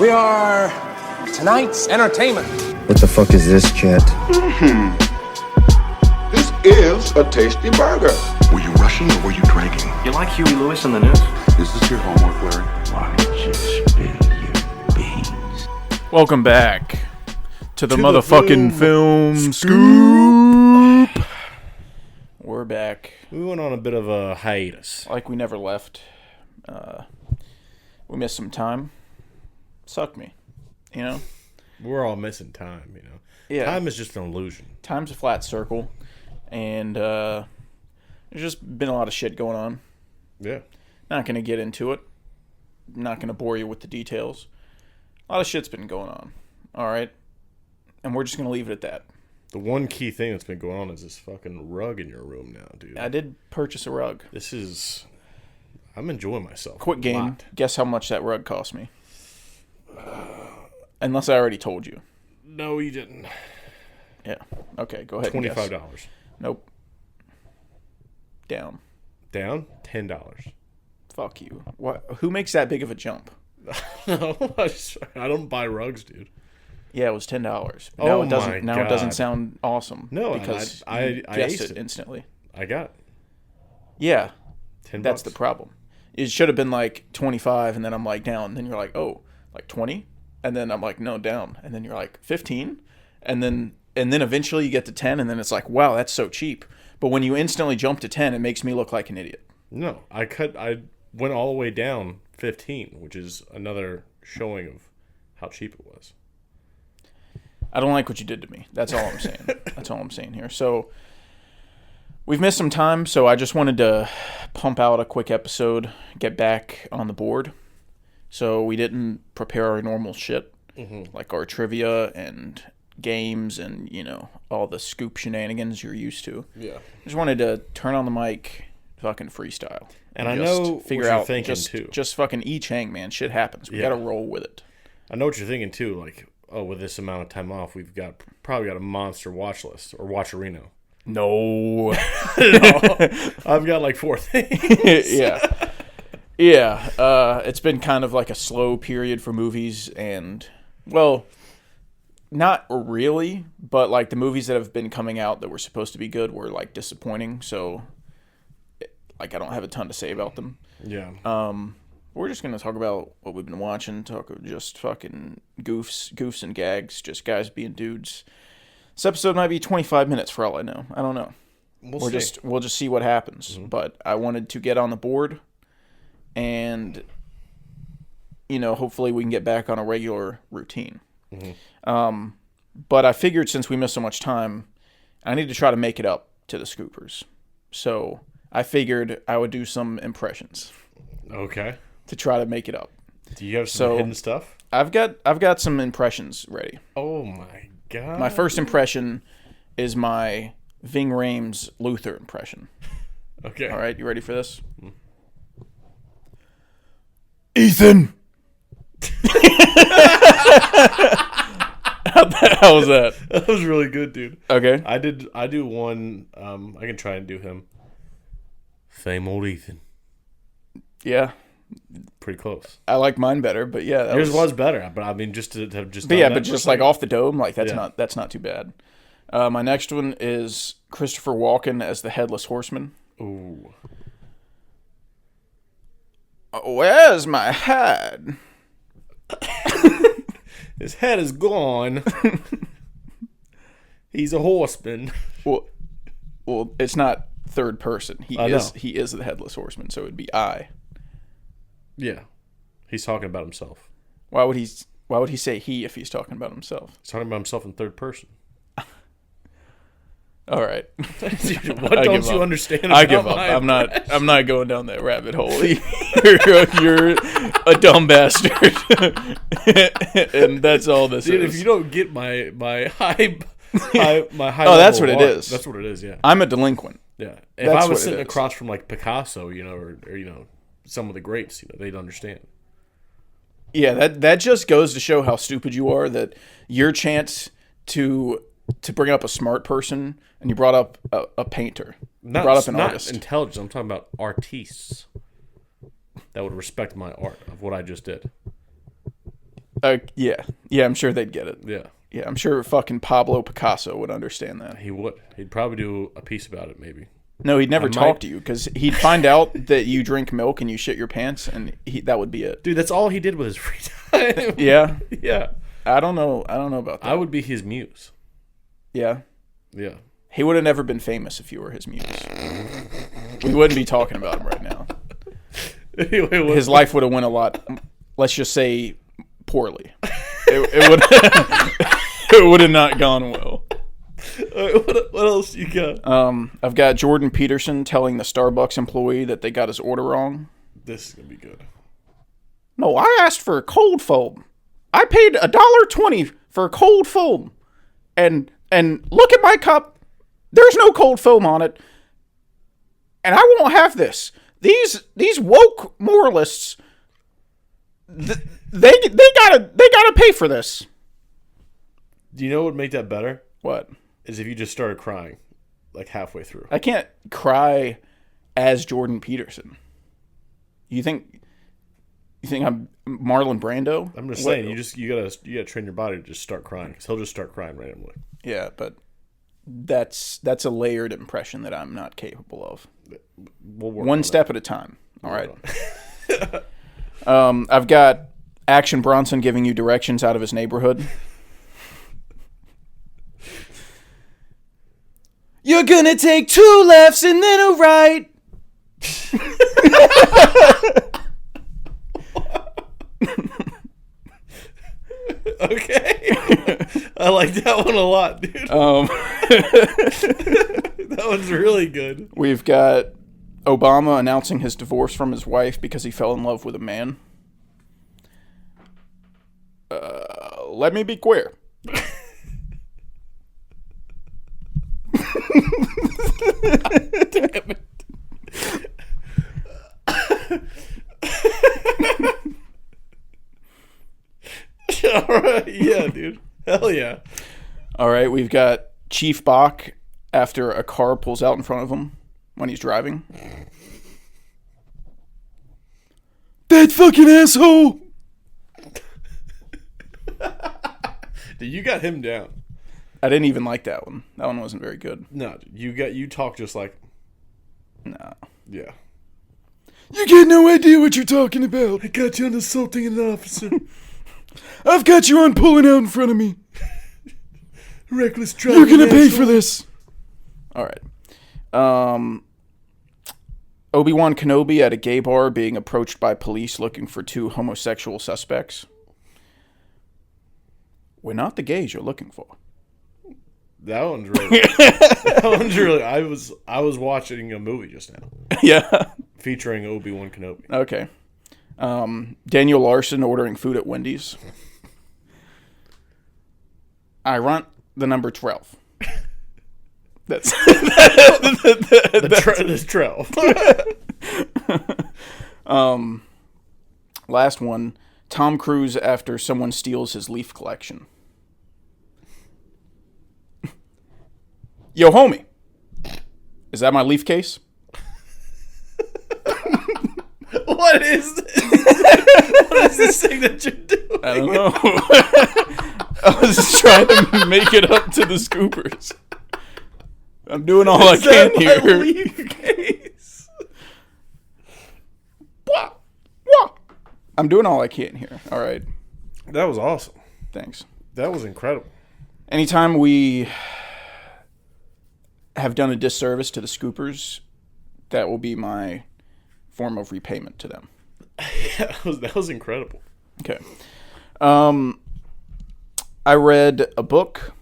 We are tonight's entertainment. What the fuck is this, Chet? This is a tasty burger. Were you rushing or were you dragging? You like Huey Lewis in the news? Is this your homework, Larry? Why did you spill your beans? Welcome back to the motherfucking film scoop. We're back. We went on a bit of a hiatus. Like we never left. We missed some time. Sucked me, you know? We're all missing time, you know? Yeah. Time is just an illusion. Time's a flat circle. And there's just been a lot of shit going on. Yeah. Not going to get into it. Not going to bore you with the details. A lot of shit's been going on. All right? And we're just going to leave it at that. The one key thing that's been going on is this fucking rug in your room now, dude. I did purchase a rug. I'm enjoying myself. Quick game. Guess how much that rug cost me? Unless I already told you. No, you didn't. Yeah. Okay, go ahead. $25. Nope. Down. Down? $10. Fuck you. What? Who makes that big of a jump? No, I don't buy rugs, dude. Yeah, it was $10. Oh, it doesn't. my Now it doesn't God. sound awesome. No, because I guessed aced it it. instantly. I got it. Yeah, $10. that's the problem. It should have been like 25, and then I'm like down. Then you're like, oh, like 20, and then I'm like, no, down, and then you're like 15, and then eventually you get to 10, and then it's like, wow, that's so cheap. But when you instantly jump to 10, it makes me look like an idiot. No, I went all the way down 15, which is another showing of how cheap it was. I don't like what you did to me. That's all I'm saying. That's all I'm saying here. So we've missed some time, so I just wanted to pump out a quick episode, get back on the board. So we didn't prepare our normal shit, like our trivia and games and, you know, all the scoop shenanigans you're used to. Yeah. Just wanted to turn on the mic, fucking freestyle. And I just know figure what you're out, thinking, too. Just fucking I-Chang, man. Shit happens. We Yeah. got to roll with it. I know what you're thinking, too. Like, oh, with this amount of time off, we've probably got a monster watch list or watcherino. No. I've got like 4 things. Yeah. Yeah. It's been kind of like a slow period for movies, and, well, not really, but like the movies that have been coming out that were supposed to be good were like disappointing, so like I don't have a ton to say about them. Yeah. We're just going to talk about what we've been watching, talk just fucking goofs and gags, just guys being dudes. This episode might be 25 minutes for all I know. I don't know. We'll just see what happens. But I wanted to get on the board, and, you know, hopefully we can get back on a regular routine. But I figured since we missed so much time, I need to try to make it up to the Scoopers. So I figured I would do some impressions Okay. to try to make it up. Do you have some hidden stuff? I've got some impressions ready. Oh my god. My first impression is my Ving Rhames Luther impression. Okay. All right, you ready for this? Ethan. How was that? That was really good, dude. Okay. I do one. I can try and do him. Same old Ethan. Yeah, Pretty close. I like mine better, but yeah, Yours was better, but I mean, just to have just. But done yeah, that but for just a like second. off the dome, like that's Yeah. not too bad. My next one is Christopher Walken as the Headless Horseman. Ooh. Where's my head? His head is gone. He's a horseman. Well, it's not third person. He I know. is the Headless Horseman, so it would be I. Yeah. He's talking about himself. Why would he say he if he's talking about himself? He's talking about himself in third person. All right. Dude, what don't you understand about I give up. I'm not going down that rabbit hole. You're a dumb bastard. And that's all this Dude, is. if you don't get my high Oh, that's level what it art, is. That's what it is, yeah. I'm a delinquent. Yeah. If That's I was what it sitting is. across from like Picasso, you know, or you know, some of the greats, you know, they'd understand. Yeah, that just goes to show how stupid you are, that your chance to bring up a smart person, and you brought up a painter. You brought up an not artist. intelligence. I'm talking about artistes that would respect my art of what I just did. Yeah. Yeah, I'm sure they'd get it. Yeah, Yeah, I'm sure fucking Pablo Picasso would understand that. he would. He'd probably do a piece about it, maybe. No, he'd never I talk might- to you because he'd find out that you drink milk and you shit your pants, and that would be it. Dude, that's all he did with his free time. Yeah, Yeah. I don't know about that. I would be his muse. Yeah, Yeah. he would have never been famous if you were his muse. We wouldn't be talking about him right now. Anyway, His life would have went a lot. Let's just say poorly. It would. It would have not gone well. what else you got? I've got Jordan Peterson telling the Starbucks employee that they got his order wrong. This is gonna be good. No, I asked for a cold foam. I paid $1.20 for a cold foam, and look at my cup. There's no cold foam on it, and I won't have this. These woke moralists, they gotta pay for this. Do you know what would make that better? What? Is if you just started crying, like halfway through. I can't cry as Jordan Peterson. You think I'm Marlon Brando? I'm just saying, you gotta train your body to just start crying, because he'll just start crying randomly. Yeah, but that's a layered impression that I'm not capable of. We'll work One on step at a time. All right. I've got Action Bronson giving you directions out of his neighborhood. You're gonna take 2 lefts and then a right. Okay. I like that one a lot, dude. That one's really good. We've got Obama announcing his divorce from his wife because he fell in love with a man. Let me be clear. Damn it. All right, yeah, dude. Hell yeah. All right, we've got Chief Bach after a car pulls out in front of him when he's driving. That fucking asshole! Dude, you got him down. I didn't even like that one. That one wasn't very good. No, dude, you talk just like, No. yeah. You get no idea what you're talking about. I got you on assaulting an officer. I've got you on pulling out in front of me. Reckless driving. You're gonna pay for this. All right. Obi-Wan Kenobi at a gay bar being approached by police looking for 2 homosexual suspects. We're not the gays you're looking for. That one's really. That one's really. I was watching a movie just now Yeah. featuring Obi-Wan Kenobi. Okay. Daniel Larson ordering food at Wendy's. I want the number 12. That's The 12. last one. Tom Cruise after someone steals his leaf collection. Yo, homie. Is that my leaf case? What is this? What is this thing that you're doing? I don't know. I was just trying to make it up to the scoopers. I'm doing all I can My here. leaf case. I'm doing all I can here. All right. That was awesome. Thanks. That was incredible. Anytime we have done a disservice to the scoopers, that will be my form of repayment to them. Yeah, that was incredible. Okay. I read a book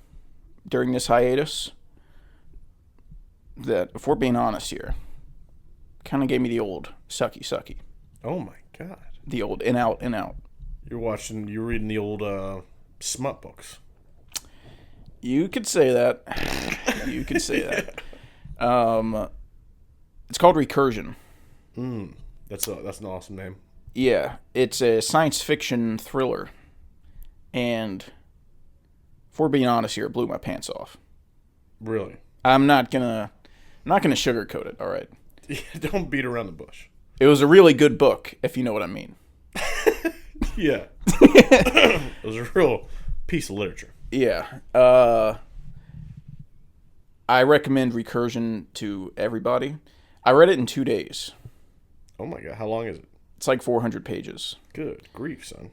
during this hiatus that, if we're being honest here, kind of gave me the old sucky. Oh my god. The old in out. You're reading the old smut books. You could say that. You could say that. It's called Recursion. That's an awesome name. Yeah, it's a science fiction thriller, and if we're being honest here, it blew my pants off. Really? I'm not gonna sugarcoat it. All right. Don't beat around the bush. It was a really good book, if you know what I mean. Yeah. It was a real piece of literature. Yeah. I recommend Recursion to everybody. I read it in 2 days. Oh my god, how long is it? It's like 400 pages. Good grief, son.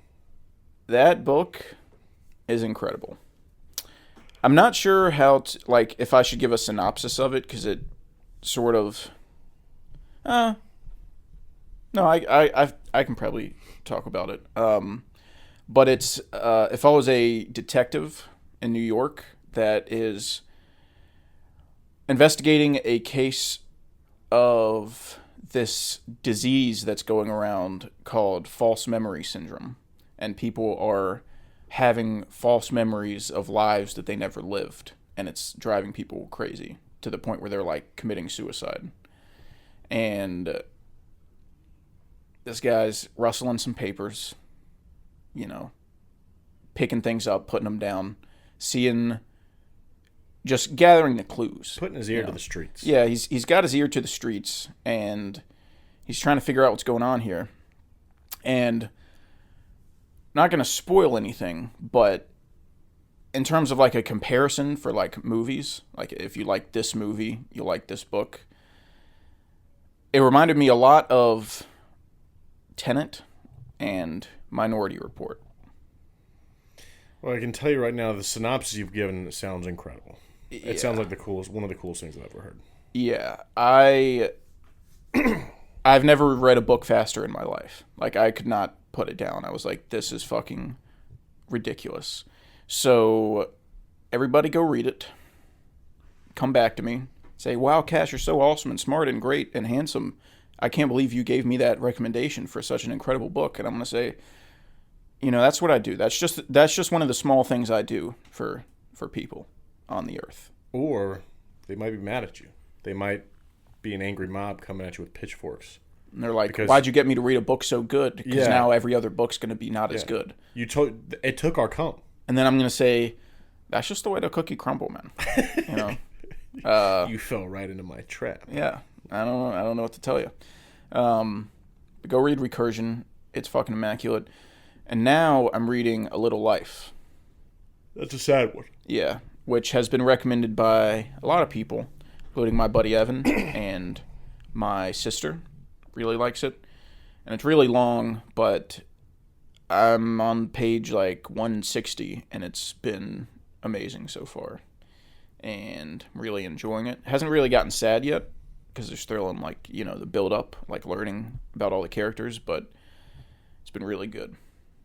That book is incredible. I'm not sure how to, like, if I should give a synopsis of it, because it sort of... no, I can probably talk about it. But it's, it follows a detective in New York that is investigating a case of this disease that's going around called false memory syndrome. And people are having false memories of lives that they never lived. And it's driving people crazy to the point where they're like committing suicide. And this guy's rustling some papers, you know, picking things up, putting them down, seeing, just gathering the clues. Putting his ear to the streets. Yeah, he's got his ear to the streets, and he's trying to figure out what's going on here. And not going to spoil anything, but in terms of like a comparison for like movies, like if you like this movie, you like this book, it reminded me a lot of Tenet and Minority Report. Well, I can tell you right now, the synopsis you've given sounds incredible. Yeah. It sounds like one of the coolest things I've ever heard. Yeah, I've never read a book faster in my life. Like, I could not put it down. I was like, this is fucking ridiculous. So, everybody go read it. Come back to me. Say, wow, Cash, you're so awesome and smart and great and handsome. I can't believe you gave me that recommendation for such an incredible book. And I'm going to say, you know, that's what I do. That's just one of the small things I do for people on the earth. Or they might be mad at you. They might be an angry mob coming at you with pitchforks. And they're like, why'd you get me to read a book so good? Because now every other book's going to be not as good. It took our cum. And then I'm going to say, that's just the way the cookie crumble, man. You know? You fell right into my trap. Yeah. I don't know what to tell you. Go read Recursion. It's fucking immaculate. And now I'm reading A Little Life. That's a sad one. Yeah. Which has been recommended by a lot of people, including my buddy Evan and my sister. Really likes it. And it's really long, but I'm on page like 160, and it's been amazing so far. And I'm really enjoying it. Hasn't really gotten sad yet, because there's still in like, you know, the build up, like learning about all the characters, but it's been really good.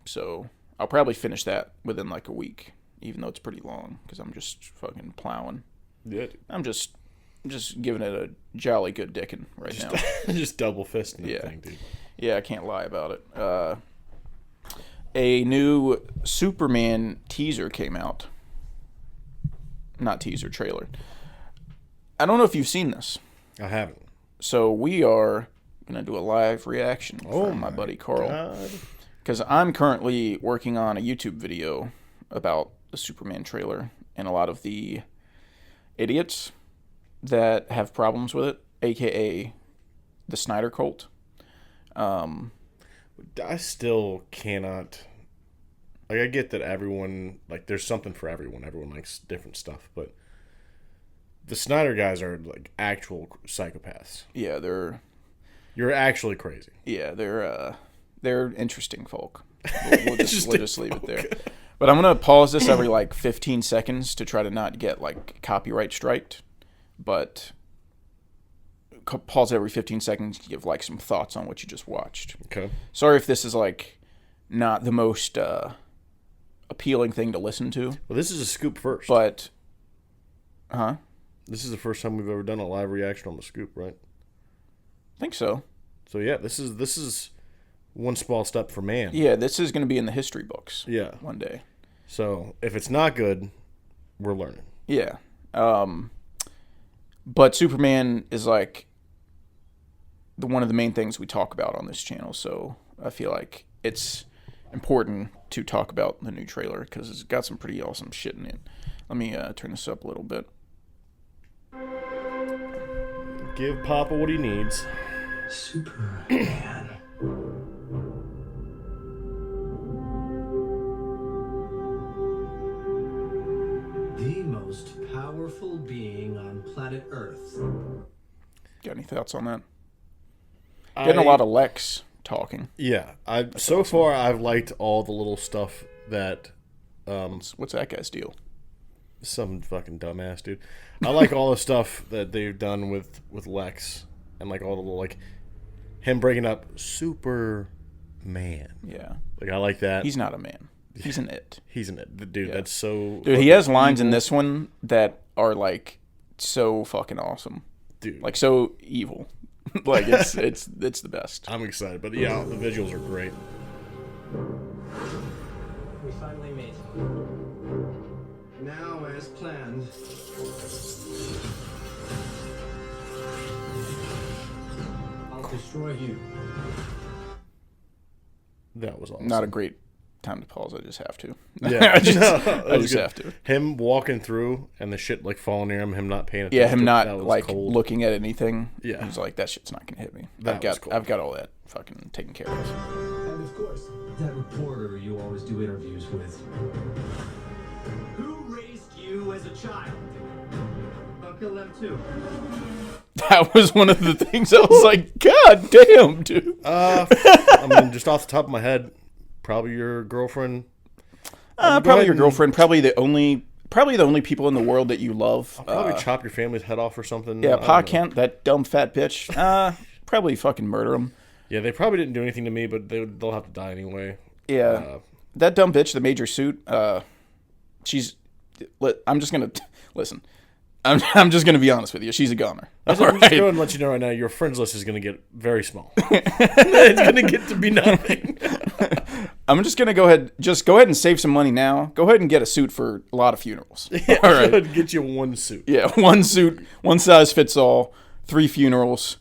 So I'll probably finish that within like a week, even though it's pretty long, because I'm just fucking plowing. Yeah. I'm just giving it a jolly good dicking right now. Just double fisting that thing, dude. Yeah, I can't lie about it. A new Superman teaser came out. Not teaser, trailer. I don't know if you've seen this. I haven't. So we are going to do a live reaction from my buddy Carl. Because I'm currently working on a YouTube video about the Superman trailer and a lot of the idiots that have problems with it, a.k.a. the Snyder cult. I still cannot... Like, I get that everyone... Like, there's something for everyone. Everyone likes different stuff, but... The Snyder guys are, like, actual psychopaths. Yeah, You're actually crazy. Yeah, they're interesting folk. We'll just leave it there. But I'm going to pause this every, like, 15 seconds to try to not get, like, copyright striked. But pause every 15 seconds to give, like, some thoughts on what you just watched. Okay. Sorry if this is, like, not the most appealing thing to listen to. Well, this is a scoop first. But, This is the first time we've ever done a live reaction on the scoop, right? I think so. So yeah, this is one small step for man. Yeah, this is going to be in the history books. Yeah. One day. So if it's not good, we're learning. Yeah. But Superman is like one of the main things we talk about on this channel, so I feel like it's important to talk about the new trailer because it's got some pretty awesome shit in it. Let me turn this up a little bit. Give Papa what he needs. Superman. most powerful being on planet Earth. Got any thoughts on that? Getting a lot of Lex talking. Yeah, so far I've liked all the little stuff that. What's that guy's deal? Some fucking dumbass dude. I like all the stuff that they've done with Lex and like all the little like him breaking up Superman. Yeah, like I like that. He's not a man. He's an it. He's an it, dude. Yeah. That's so. Dude, he has lines in this one that are like so fucking awesome. Dude, like so evil. Like it's the best. I'm excited, but yeah, the visuals are great. We finally made it. Now, as planned, I'll destroy you. That was awesome. Not a great time to pause. I just have to. Yeah, I just have to. Him walking through and the shit like falling near him not paying attention. Yeah, him not that was like cold. looking at anything. Yeah. He's like, that shit's not gonna hit me. That was cool. I've got all that fucking taken care of. And of course, that reporter you always do interviews with. Who raised you as a child? I'll kill them too. That was one of the things I was like, God damn, dude. I mean, just off the top of my head, probably your girlfriend. Probably your girlfriend. Probably the only people in the world that you love. I'll probably chop your family's head off or something. Yeah, I Pa don't know. Kent, that dumb fat bitch. Probably fucking murder him. Yeah, they probably didn't do anything to me, but they'll have to die anyway. Yeah, that dumb bitch that made your suit. She's. I'm just gonna listen. I'm just gonna be honest with you. She's a goner. I'm just going to let you know right now. Your friends list is going to get very small. It's going to get to be nothing. I'm just gonna go ahead and save some money now. Go ahead and get a suit for a lot of funerals. Yeah, all right. Go ahead and get you one suit. Yeah, one suit, one size fits all. 3 funerals,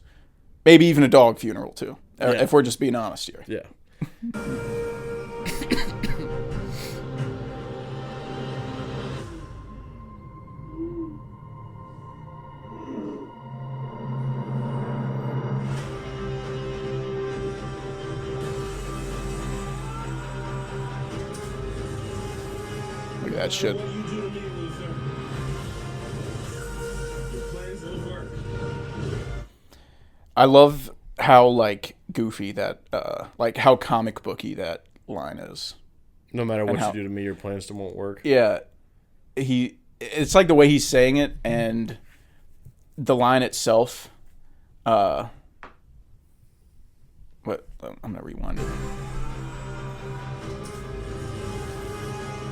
maybe even a dog funeral too. Yeah. If we're just being honest here. Yeah. Look at that shit. I love how like goofy that like how comic booky that line is. No matter what you do to me, your plans still won't work. Yeah. It's like the way he's saying it and the line itself. I'm gonna rewind it.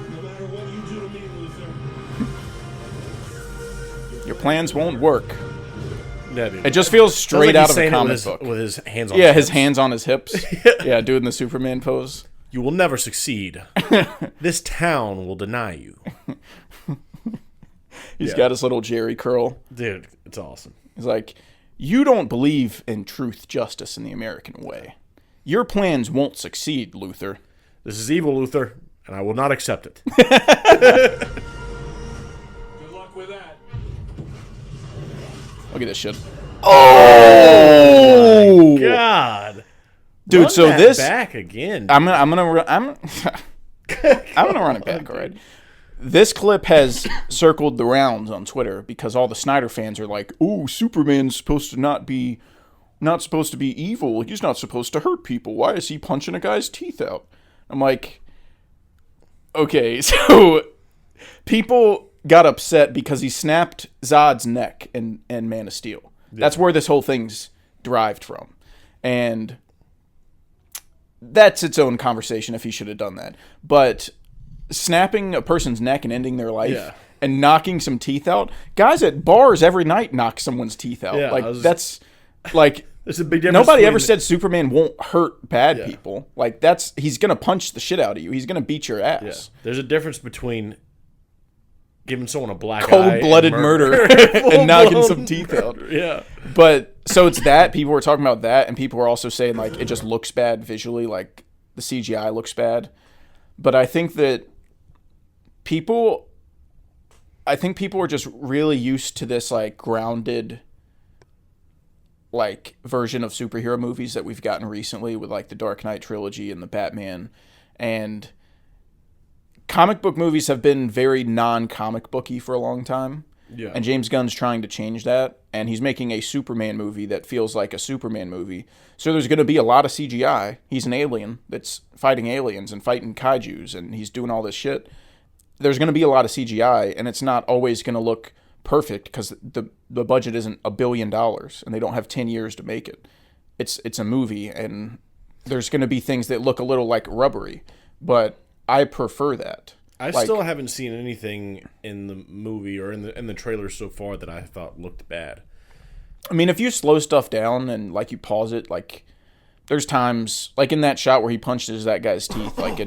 No matter what you do to me, Luther. Your plans won't work. Yeah, dude. It just feels straight out of a comic book. With his hands on Yeah, his his hands on his hips. Yeah, doing the Superman pose. You will never succeed. This town will deny you. He's got his little Jerry curl. Dude, it's awesome. He's like, you don't believe in truth, justice, and the American way. Your plans won't succeed, Luther. This is evil, Luther, and I will not accept it. Good luck with that. Look at this shit. Oh, God. dude! Run So that this back again. I'm gonna run it back. All right. This clip has circled the rounds on Twitter because all the Snyder fans are like, "Ooh, Superman's supposed to not supposed to be evil. He's not supposed to hurt people. Why is he punching a guy's teeth out?" I'm like, okay, so people got upset because he snapped Zod's neck in Man of Steel. Yeah. That's where this whole thing's derived from, and that's its own conversation if he should have done that. But snapping a person's neck and ending their life and knocking some teeth out. Guys at bars every night knock someone's teeth out. Yeah, that's like there's a big difference. Nobody ever said Superman won't hurt bad people. Like he's gonna punch the shit out of you. He's gonna beat your ass. Yeah. There's a difference between giving someone a black eye cold-blooded murder and knocking some teeth out. Yeah. But so it's that people were talking about that, and people were also saying like it just looks bad visually, like the CGI looks bad. But I think that people are just really used to this like grounded like version of superhero movies that we've gotten recently with like the Dark Knight trilogy and the Batman, and comic book movies have been very non-comic booky for a long time. Yeah. And James Gunn's trying to change that, and he's making a Superman movie that feels like a Superman movie. So there's going to be a lot of CGI. He's an alien that's fighting aliens and fighting kaijus, and he's doing all this shit. There's going to be a lot of CGI, and it's not always going to look perfect because the budget isn't $1 billion, and they don't have 10 years to make it. It's a movie, and there's going to be things that look a little like rubbery, but I prefer that. I still haven't seen anything in the movie or in the trailer so far that I thought looked bad. I mean, if you slow stuff down and like you pause it, like there's times like in that shot where he punches that guy's teeth, like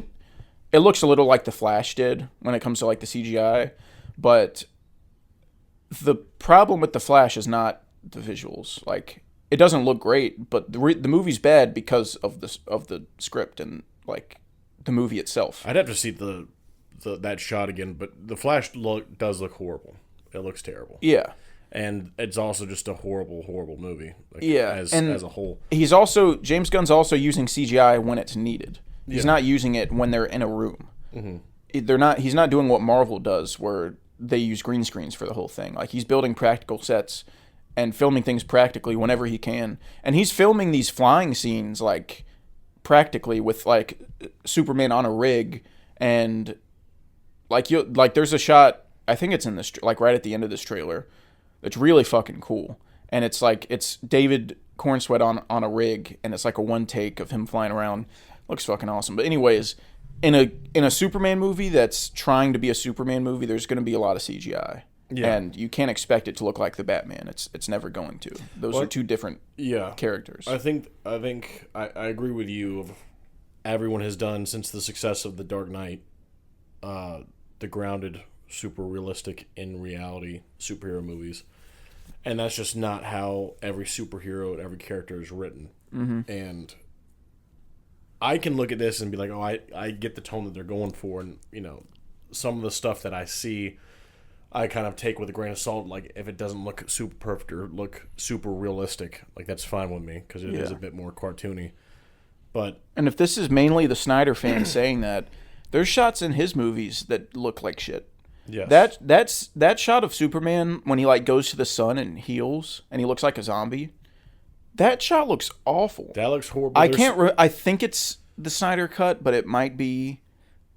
it looks a little like the Flash did when it comes to like the CGI, but the problem with the Flash is not the visuals. Like it doesn't look great, but the movie's bad because of the script and like the movie itself. I'd have to see that shot again, but the Flash does look horrible. It looks terrible. Yeah. And it's also just a horrible, horrible movie. Like, yeah, as a whole. James Gunn's also using CGI when it's needed. He's not using it when they're in a room. Mm-hmm. He's not doing what Marvel does, where they use green screens for the whole thing. Like he's building practical sets and filming things practically whenever he can. And he's filming these flying scenes like practically with like Superman on a rig and like there's a shot, I think it's in this like right at the end of this trailer. It's really fucking cool. And it's like it's David Cornsweet on a rig, and it's like a one take of him flying around. Looks fucking awesome. But anyways, in a Superman movie that's trying to be a Superman movie, there's going to be a lot of CGI. Yeah. And you can't expect it to look like the Batman. It's never going to. Those are two different characters. I think I agree with you. Everyone has done since the success of The Dark Knight, the grounded, super realistic in reality superhero movies, and that's just not how every superhero and every character is written. Mm-hmm. And I can look at this and be like, oh, I get the tone that they're going for, and some of the stuff that I see, I kind of take with a grain of salt. Like if it doesn't look super perfect or look super realistic, like that's fine with me because it is a bit more cartoony. And if this is mainly the Snyder fans saying that, there's shots in his movies that look like shit. Yes. That shot of Superman when he like goes to the sun and heals and he looks like a zombie. That shot looks awful. That looks horrible. I think it's the Snyder cut, but it might be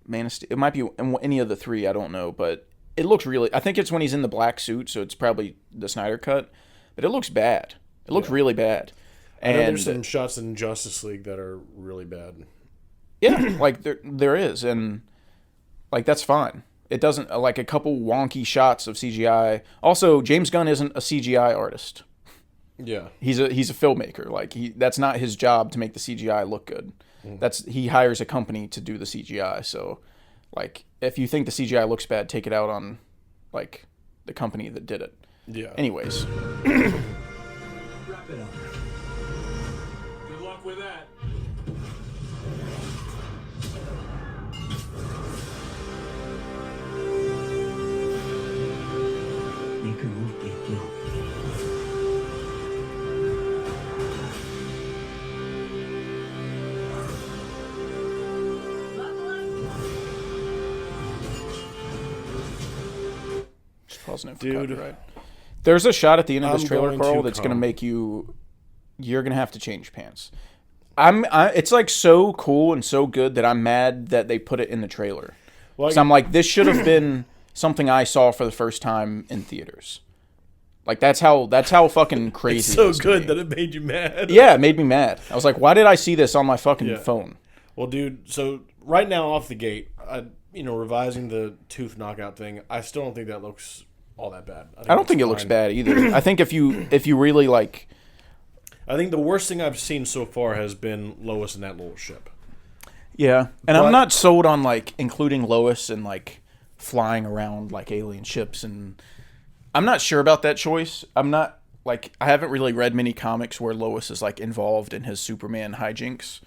Man of Steel. It might be any of the three. I don't know, but it looks really. I think it's when he's in the black suit, so it's probably the Snyder cut. But it looks bad. It looks really bad. And there's some shots in Justice League that are really bad. Yeah, like there is, and like that's fine. It doesn't like a couple wonky shots of CGI. Also, James Gunn isn't a CGI artist. Yeah, he's a filmmaker. Like that's not his job to make the CGI look good. He hires a company to do the CGI. So, like, if you think the CGI looks bad, take it out on like the company that did it. Yeah. Anyways. Wrap it up. Good luck with that. Make her move, big deal. Just pausing it for copyright. There's a shot at the end of this trailer, Carl, that's going to make you're going to have to change pants. It's like so cool and so good that I'm mad that they put it in the trailer. Because I'm like, this should have been something I saw for the first time in theaters. Like that's how fucking crazy. It's so good that it made you mad. Yeah, it made me mad. I was like, why did I see this on my fucking phone? Well, dude, so right now off the gate, revising the tooth knockout thing, I still don't think that looks all that bad. I don't think it looks bad either. I think if you really like, I think the worst thing I've seen so far has been Lois in that little ship. Yeah, and I'm not sold on like including Lois and like flying around like alien ships, and I'm not sure about that choice. I'm not like I haven't really read many comics where Lois is like involved in his Superman hijinks,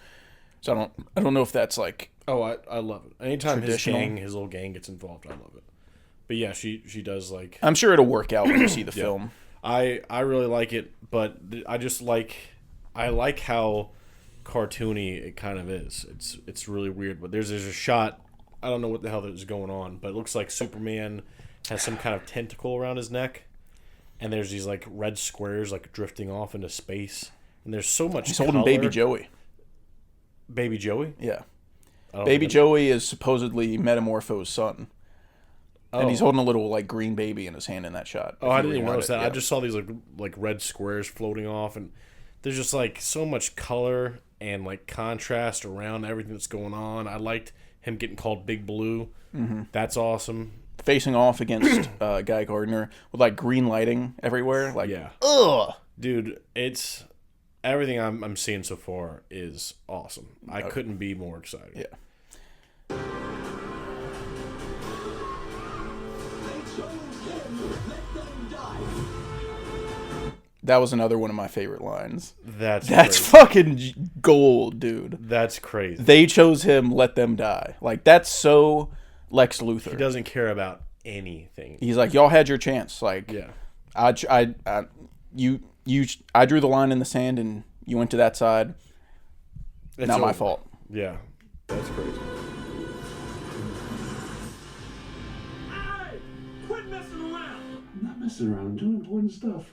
so I don't know if that's like I love it. Anytime his little gang gets involved, I love it. But yeah, she does like. I'm sure it'll work out when you see the film. I really like it, but I like how cartoony it kind of is. It's really weird, but there's a shot I don't know what the hell is going on, but it looks like Superman has some kind of tentacle around his neck, and there's these like red squares like drifting off into space, and there's so much. He's holding Baby Joey. Baby Joey? Yeah. Baby Joey is supposedly Metamorpho's son. And he's holding a little like green baby in his hand in that shot. Oh, I didn't even notice that. Yeah. I just saw these like red squares floating off, and there's just like so much color and like contrast around everything that's going on. I liked him getting called Big Blue. Mm-hmm. That's awesome. Facing off against Guy Gardner with like green lighting everywhere. Like, yeah, ugh, dude, it's everything I'm seeing so far is awesome. I couldn't be more excited. Yeah. That was another one of my favorite lines. That's crazy. Fucking gold, dude. That's crazy. They chose him, let them die. Like, that's so Lex Luthor. He doesn't care about anything. He's like, y'all had your chance. Like, yeah. I drew the line in the sand and you went to that side. It's not my fault. Yeah. That's crazy. Hey! Quit messing around! I'm not messing around. I'm doing important stuff.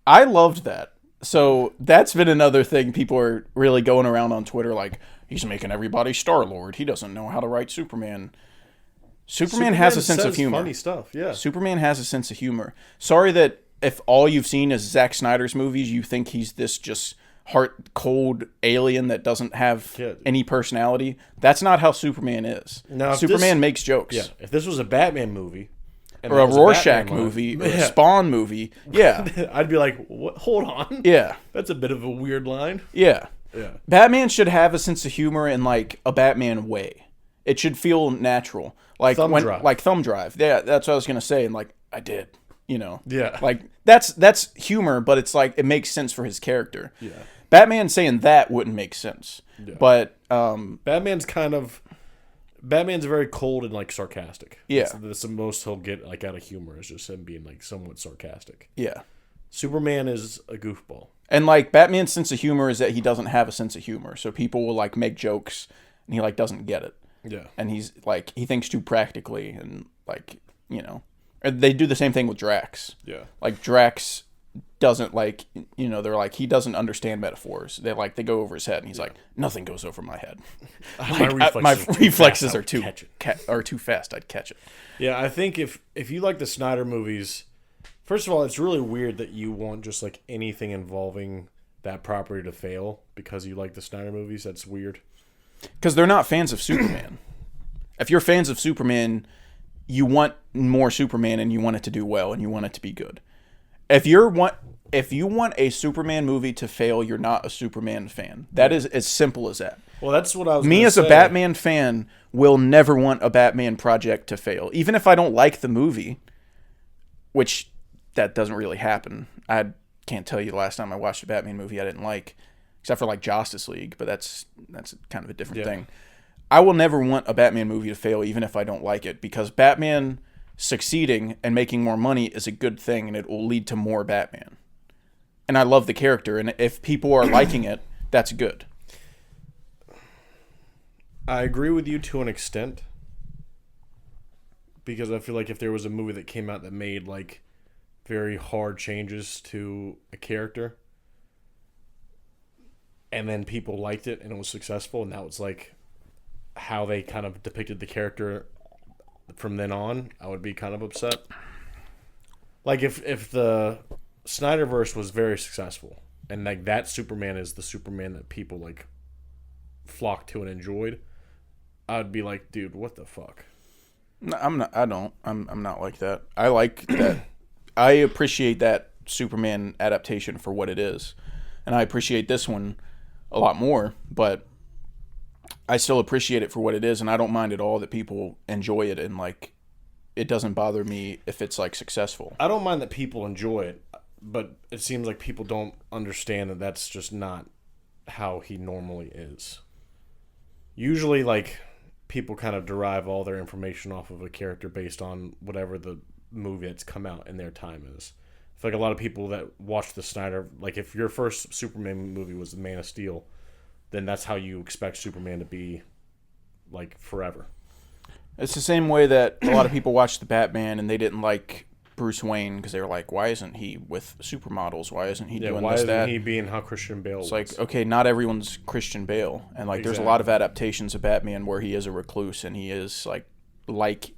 I loved that. So that's been another thing people are really going around on Twitter like, he's making everybody Star-Lord. He doesn't know how to write Superman. Superman has a sense of humor. Funny stuff, yeah. Superman has a sense of humor. Sorry that if all you've seen is Zack Snyder's movies, you think he's this just heart-cold alien that doesn't have any personality. That's not how Superman is. Now, Superman makes jokes. Yeah, if this was a Batman movie... or a Rorschach movie, or a Spawn movie. Yeah. I'd be like, what? Hold on. Yeah. That's a bit of a weird line. Yeah. Yeah. Batman should have a sense of humor in, like, a Batman way. It should feel natural. Like Thumb Drive. Like Thumb Drive. Yeah, that's what I was going to say. And, like, I did. You know? Yeah. Like, that's humor, but it's like, it makes sense for his character. Yeah. Batman saying that wouldn't make sense. Yeah. But, Batman's very cold and like sarcastic. Yeah, that's the most he'll get like out of humor is just him being like somewhat sarcastic. Yeah, Superman is a goofball, and like Batman's sense of humor is that he doesn't have a sense of humor, so people will like make jokes and he like doesn't get it. Yeah, and he's like he thinks too practically and like they do the same thing with Drax. Yeah, like Drax doesn't like they're like he doesn't understand metaphors. They go over his head and he's like nothing goes over my head. My reflexes are too fast. I'd catch it. Yeah, I think if you like the Snyder movies, first of all, it's really weird that you want just like anything involving that property to fail because you like the Snyder movies. That's weird. Because they're not fans of Superman. If you're fans of Superman, you want more Superman and you want it to do well and you want it to be good. If you want a Superman movie to fail, you're not a Superman fan. That is as simple as that. Well, that's what I was. Me as a Batman fan will never want a Batman project to fail, even if I don't like the movie, which that doesn't really happen. I can't tell you the last time I watched a Batman movie I didn't like, except for like Justice League, but that's kind of a different thing. I will never want a Batman movie to fail, even if I don't like it, because Batman succeeding and making more money is a good thing and it will lead to more Batman. And I love the character, and if people are liking it, that's good. I agree with you to an extent, because I feel like if there was a movie that came out that made like very hard changes to a character and then people liked it and it was successful and that was like how they kind of depicted the character from then on, I would be kind of upset. Like if the Snyderverse was very successful and like that Superman is the Superman that people like flocked to and enjoyed, I'd be like, dude, what the fuck? No, I'm not like that. I like that. I appreciate that Superman adaptation for what it is, and I appreciate this one a lot more, but I still appreciate it for what it is, and I don't mind at all that people enjoy it, and like it doesn't bother me if it's like successful. I don't mind that people enjoy it, but it seems like people don't understand that that's just not how he normally is. Usually, like, people kind of derive all their information off of a character based on whatever the movie that's come out in their time is. I feel like a lot of people that watch the Snyder, like if your first Superman movie was The Man of Steel, then that's how you expect Superman to be like forever. It's the same way that a lot of people watched the Batman and they didn't like Bruce Wayne because they were like, why isn't he with supermodels? Why isn't he doing why this, isn't that? he being how Christian Bale was? It's like, okay, not everyone's Christian Bale. And, like, there's a lot of adaptations of Batman where he is a recluse and he is, like,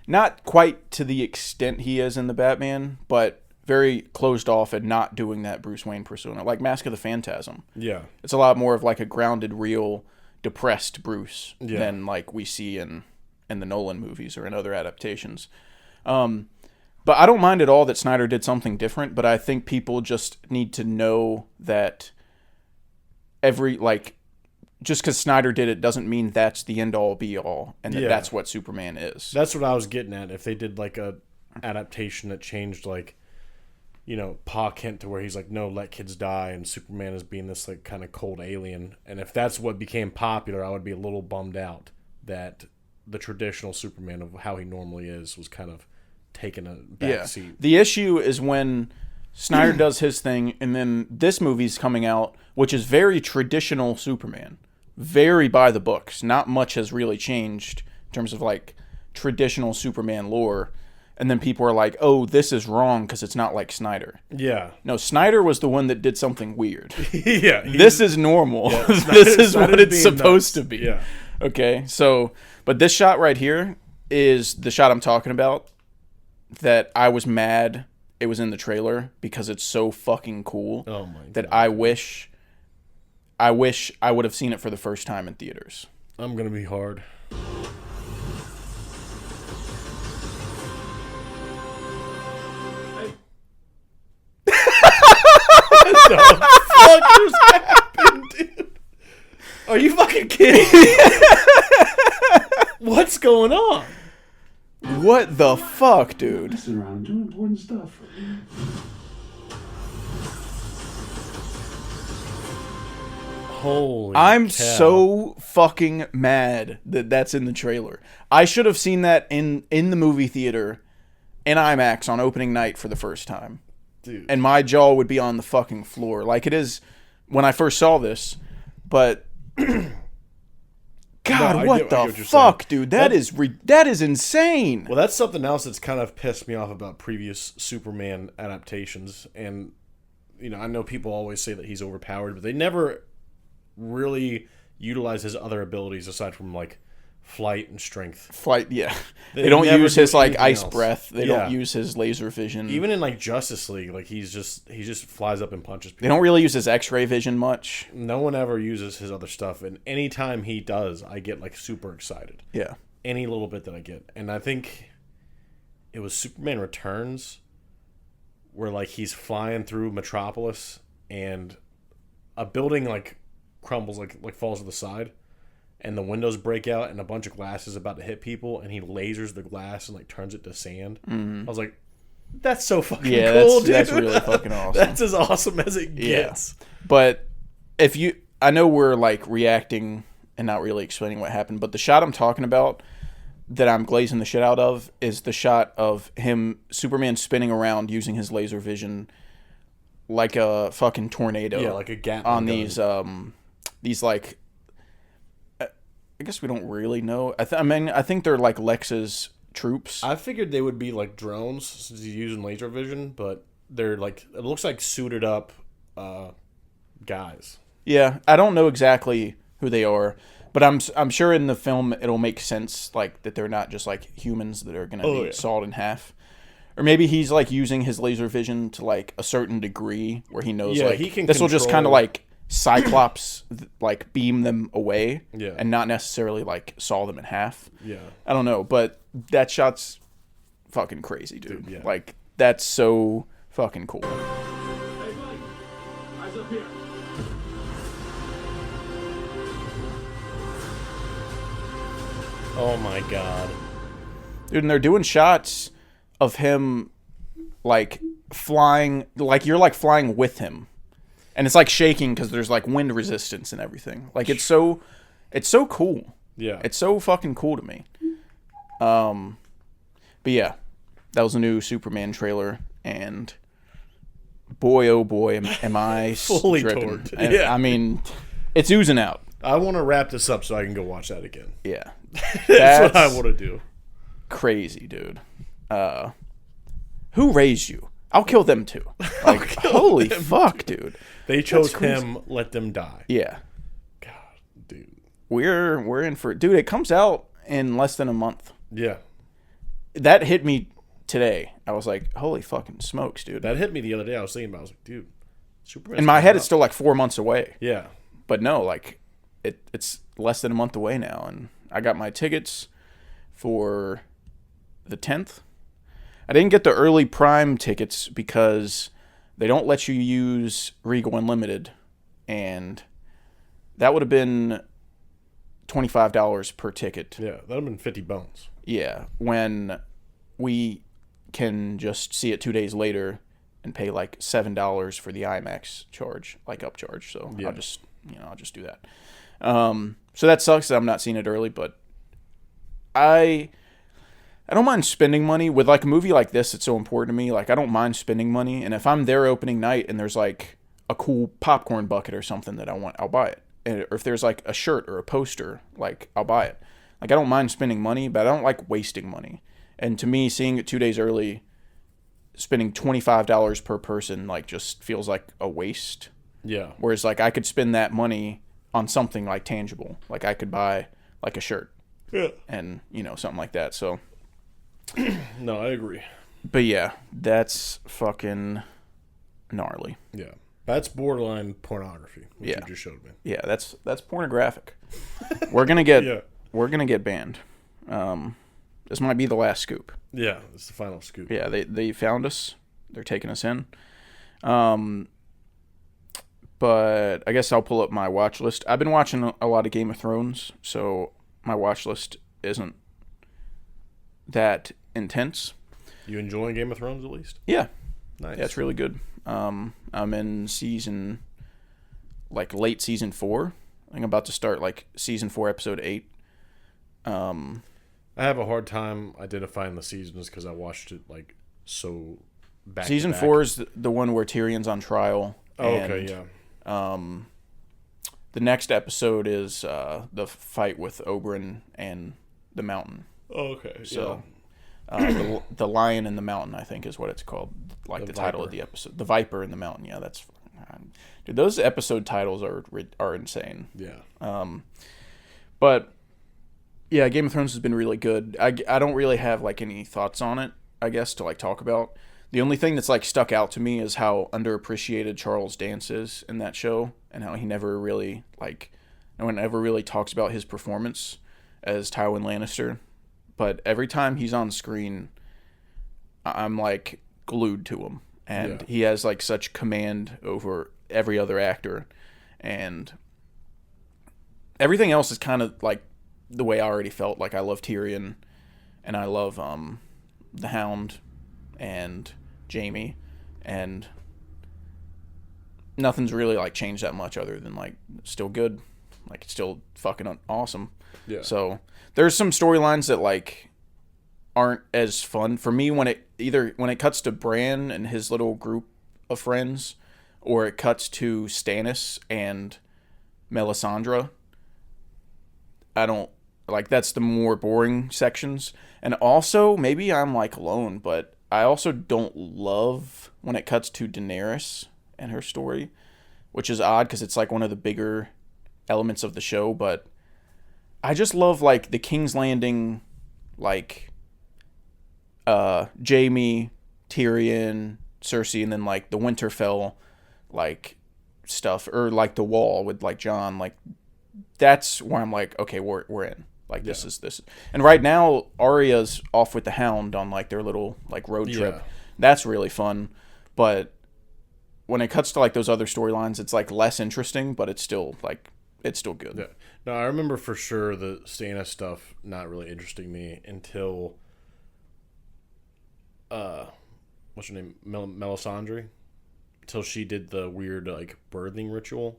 not quite to the extent he is in the Batman, but very closed off and not doing that Bruce Wayne persona. Like Mask of the Phantasm. Yeah. It's a lot more of, like, a grounded, real, depressed Bruce than, like, we see in the Nolan movies or in other adaptations. But I don't mind at all that Snyder did something different, but I think people just need to know that just because Snyder did it doesn't mean that's the end-all, be-all, and that's what Superman is. That's what I was getting at. If they did, like, a adaptation that changed, like, you know, Pa Kent to where he's like, no, let kids die, and Superman is being this, like, kind of cold alien, and if that's what became popular, I would be a little bummed out that the traditional Superman of how he normally is was kind of taking a back seat. The issue is when Snyder does his thing, and then this movie's coming out, which is very traditional Superman, very by the books. Not much has really changed in terms of like traditional Superman lore. And then people are like, "Oh, this is wrong because it's not like Snyder." Yeah. No, Snyder was the one that did something weird. Yeah. This is normal. Yeah, This is what it's supposed to be. Yeah. Okay, so, but this shot right here is the shot I'm talking about. That I was mad it was in the trailer because it's so fucking cool. Oh my God. That I wish I would have seen it for the first time in theaters. I'm gonna be hard. What the fuck just happened, dude? Are you fucking kidding me? What's going on? What the fuck, dude? Messing around doing important stuff. Holy I'm cow. so fucking mad that that's in the trailer. I should have seen that in the movie theater in IMAX on opening night for the first time. Dude. And my jaw would be on the fucking floor like it is when I first saw this. But God, I what get the what you're fuck, saying. dude? That is insane. Well, that's something else that's kind of pissed me off about previous Superman adaptations. And, you know, I know people always say that he's overpowered, but they never really utilize his other abilities aside from, like, flight and strength. Flight, yeah. They They don't never use do his, like, anything ice else. breath. They Yeah. don't use his laser vision. Even in, like, Justice League, like, he just flies up and punches people. They don't really use his X-ray vision much. No one ever uses his other stuff, and anytime he does, I get, like, super excited. Yeah. Any little bit that I get. And I think it was Superman Returns where, like, he's flying through Metropolis and a building, like, crumbles, like falls to the side, and the windows break out and a bunch of glass is about to hit people, and he lasers the glass and, like, turns it to sand. I was like, that's so fucking cool, dude. That's really fucking awesome. That's as awesome as it gets. But I know we're like reacting and not really explaining what happened, but the shot I'm talking about that I'm glazing the shit out of is the shot of Superman spinning around using his laser vision like a fucking tornado. Yeah, like a Gatling on gun. these like, I guess we don't really know. I think they're like Lex's troops. I figured they would be like drones since he's using laser vision, but they're like, it looks like suited up guys. Yeah, I don't know exactly who they are, but I'm sure in the film it'll make sense, like that they're not just like humans that are gonna be sawed in half, or maybe he's like using his laser vision to like a certain degree where he knows like he can this will just kind of control- like Cyclops like beam them away, Yeah. and not necessarily like saw them in half. Yeah. I don't know, but that shot's fucking crazy, dude. yeah. Like that's so fucking cool. Hey, Mike. Eyes up here. Oh my god. Dude, and they're doing shots of him like flying, like you're like flying with him, and it's like shaking because there's like wind resistance and everything. Like it's so cool. Yeah. It's so fucking cool to me. But yeah, that was a new Superman trailer, and boy, oh boy, am I Fully dripping. torqued. And, Yeah. I mean, it's oozing out. I want to wrap this up so I can go watch that again. Yeah. That's what I want to do. Crazy, dude. Who raised you? I'll kill them too. Like, holy fuck, dude. They chose him, let them die. Yeah. God, dude. We're in for it. Dude, it comes out in less than a month. Yeah. That hit me today. I was like, holy fucking smokes, dude. That hit me the other day. I was thinking about it. I was like, dude, Superman. In my head, it's still like 4 months away. Yeah. But no, like, it's less than a month away now. And I got my tickets for the 10th. I didn't get the early Prime tickets because they don't let you use Regal Unlimited. And that would have been $25 per ticket. Yeah, that would have been 50 bones. Yeah, when we can just see it 2 days later and pay like $7 for the IMAX charge, like upcharge. So yeah. I'll just do that. So that sucks that I'm not seeing it early, but I don't mind spending money with like a movie like this. It's so important to me. Like, I don't mind spending money, and if I'm there opening night and there's like a cool popcorn bucket or something that I want, I'll buy it. Or if there's like a shirt or a poster, like, I'll buy it. Like, I don't mind spending money, but I don't like wasting money. And to me, seeing it 2 days early, spending $25 per person, like, just feels like a waste. Yeah. Whereas, like, I could spend that money on something like tangible. Like, I could buy like a shirt. Yeah. And, something like that. So. No, I agree. But yeah, that's fucking gnarly. Yeah. That's borderline pornography, which you just showed me. Yeah, that's pornographic. We're gonna get Yeah. we're gonna get banned. This might be the last scoop. Yeah, it's the final scoop. Yeah, they found us. They're taking us in. But I guess I'll pull up my watch list. I've been watching a lot of Game of Thrones, so my watch list isn't that intense. You enjoying Game of Thrones at least? Yeah. Nice. Yeah, it's really good. I'm in late season 4. I think I'm about to start like season 4, episode 8. I have a hard time identifying the seasons because I watched it like so back. Season to back. 4 is the one where Tyrion's on trial. Oh, okay, yeah. The next episode is the fight with Oberyn and the Mountain. Oh, okay. So, the Lion in the Mountain, I think, is what it's called. Like the title Viper. of the episode, the Viper in the Mountain. Yeah, that's. Dude, those episode titles are insane. Yeah. But yeah, Game of Thrones has been really good. I don't really have like any thoughts on it, I guess, to like talk about. The only thing that's like stuck out to me is how underappreciated Charles Dance is in that show, and how he never really no one ever really talks about his performance as Tywin Lannister. But every time he's on screen, I'm like glued to him, and he has like such command over every other actor, and everything else is kind of like the way I already felt. Like, I love Tyrion, and I love the Hound and Jaime, and nothing's really like changed that much other than like still good, like it's still fucking awesome. Yeah. So there's some storylines that like aren't as fun for me when it cuts to Bran and his little group of friends, or it cuts to Stannis and Melisandre. I don't like, that's the more boring sections. And also, maybe I'm like alone, but I also don't love when it cuts to Daenerys and her story, which is odd because it's like one of the bigger elements of the show. But I just love like the King's Landing, like Jaime, Tyrion, Cersei, and then like the Winterfell like stuff, or like the Wall with like Jon. Like, that's where I'm like, okay, we're in. Like, this is. And right now, Arya's off with the Hound on like their little like road trip. Yeah. That's really fun. But when it cuts to like those other storylines, it's like less interesting, but it's still good. Yeah. No, I remember for sure the Stannis stuff not really interesting me until what's her name? Melisandre. Until she did the weird like birthing ritual.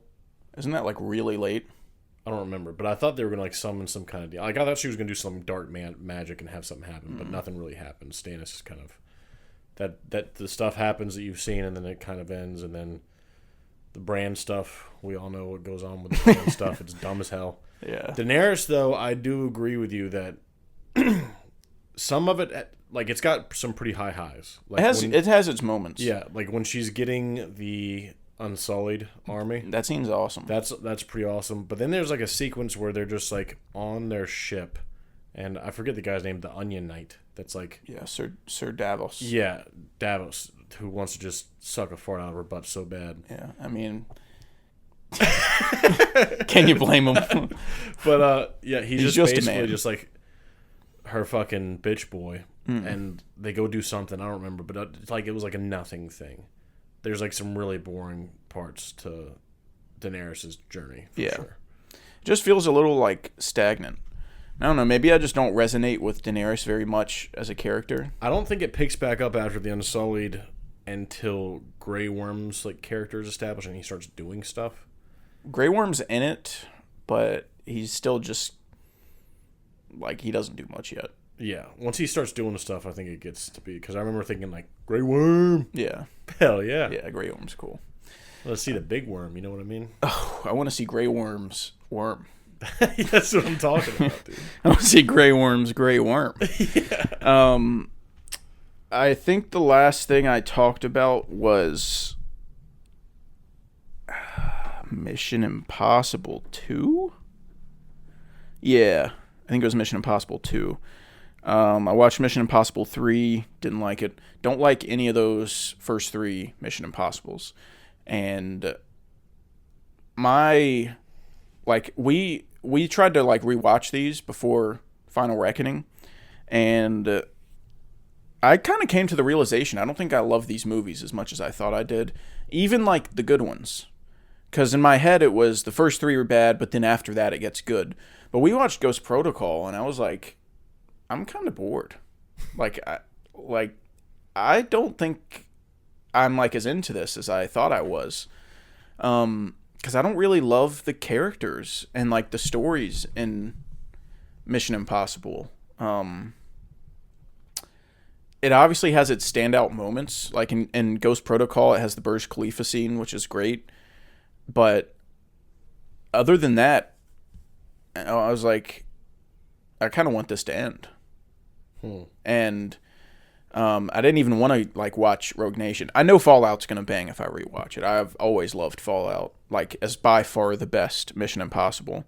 Isn't that like really late? I don't remember, but I thought they were gonna like summon some kind of deal. Like, I thought she was gonna do some dark magic and have something happen, but nothing really happened. Stannis is kind of that the stuff happens that you've seen, and then it kind of ends, and then The brand stuff. We all know what goes on with the brand stuff. It's dumb as hell. Yeah. Daenerys, though, I do agree with you that some of it, like, it's got some pretty high highs. Like It has its moments. Yeah, like when she's getting the Unsullied army. That scene's awesome. That's pretty awesome. But then there's like a sequence where they're just like on their ship, and I forget the guy's name, the Onion Knight. That's like Sir Davos. Yeah, Davos, who wants to just suck a fart out of her butt so bad. Yeah, I mean, can you blame him? But yeah, he's just basically a man. just like her fucking bitch boy, and they go do something. I don't remember, but it's like it was like a nothing thing. There's like some really boring parts to Daenerys' journey. For sure. It just feels a little like stagnant. I don't know. Maybe I just don't resonate with Daenerys very much as a character. I don't think it picks back up after the Unsullied until Grey Worm's like character is established and he starts doing stuff. Grey Worm's in it, but he's still just like he doesn't do much yet. Yeah, once he starts doing the stuff, I think it gets to be, because I remember thinking like Grey Worm. Yeah. Hell yeah. Yeah, Grey Worm's cool. Let's see the big worm. You know what I mean? Oh, I want to see Grey Worm's worm. That's what I'm talking about, dude. I want to see Grey Worm's Grey Worm. Yeah. I think the last thing I talked about was Mission Impossible 2? Yeah, I think it was Mission Impossible 2. I watched Mission Impossible 3, didn't like it. Don't like any of those first 3 Mission Impossibles. And we tried to like rewatch these before Final Reckoning, and I kind of came to the realization I don't think I love these movies as much as I thought I did, even like the good ones. Because in my head it was the first 3 were bad, but then after that it gets good. But we watched Ghost Protocol, and I was like, I'm kind of bored. I don't think I'm like as into this as I thought I was. Because I don't really love the characters and like the stories in Mission Impossible. It obviously has its standout moments. Like in Ghost Protocol, it has the Burj Khalifa scene, which is great. But other than that, I was like, I kind of want this to end. And I didn't even want to like watch Rogue Nation. I know Fallout's gonna bang if I rewatch it. I've always loved Fallout, like as by far the best Mission Impossible.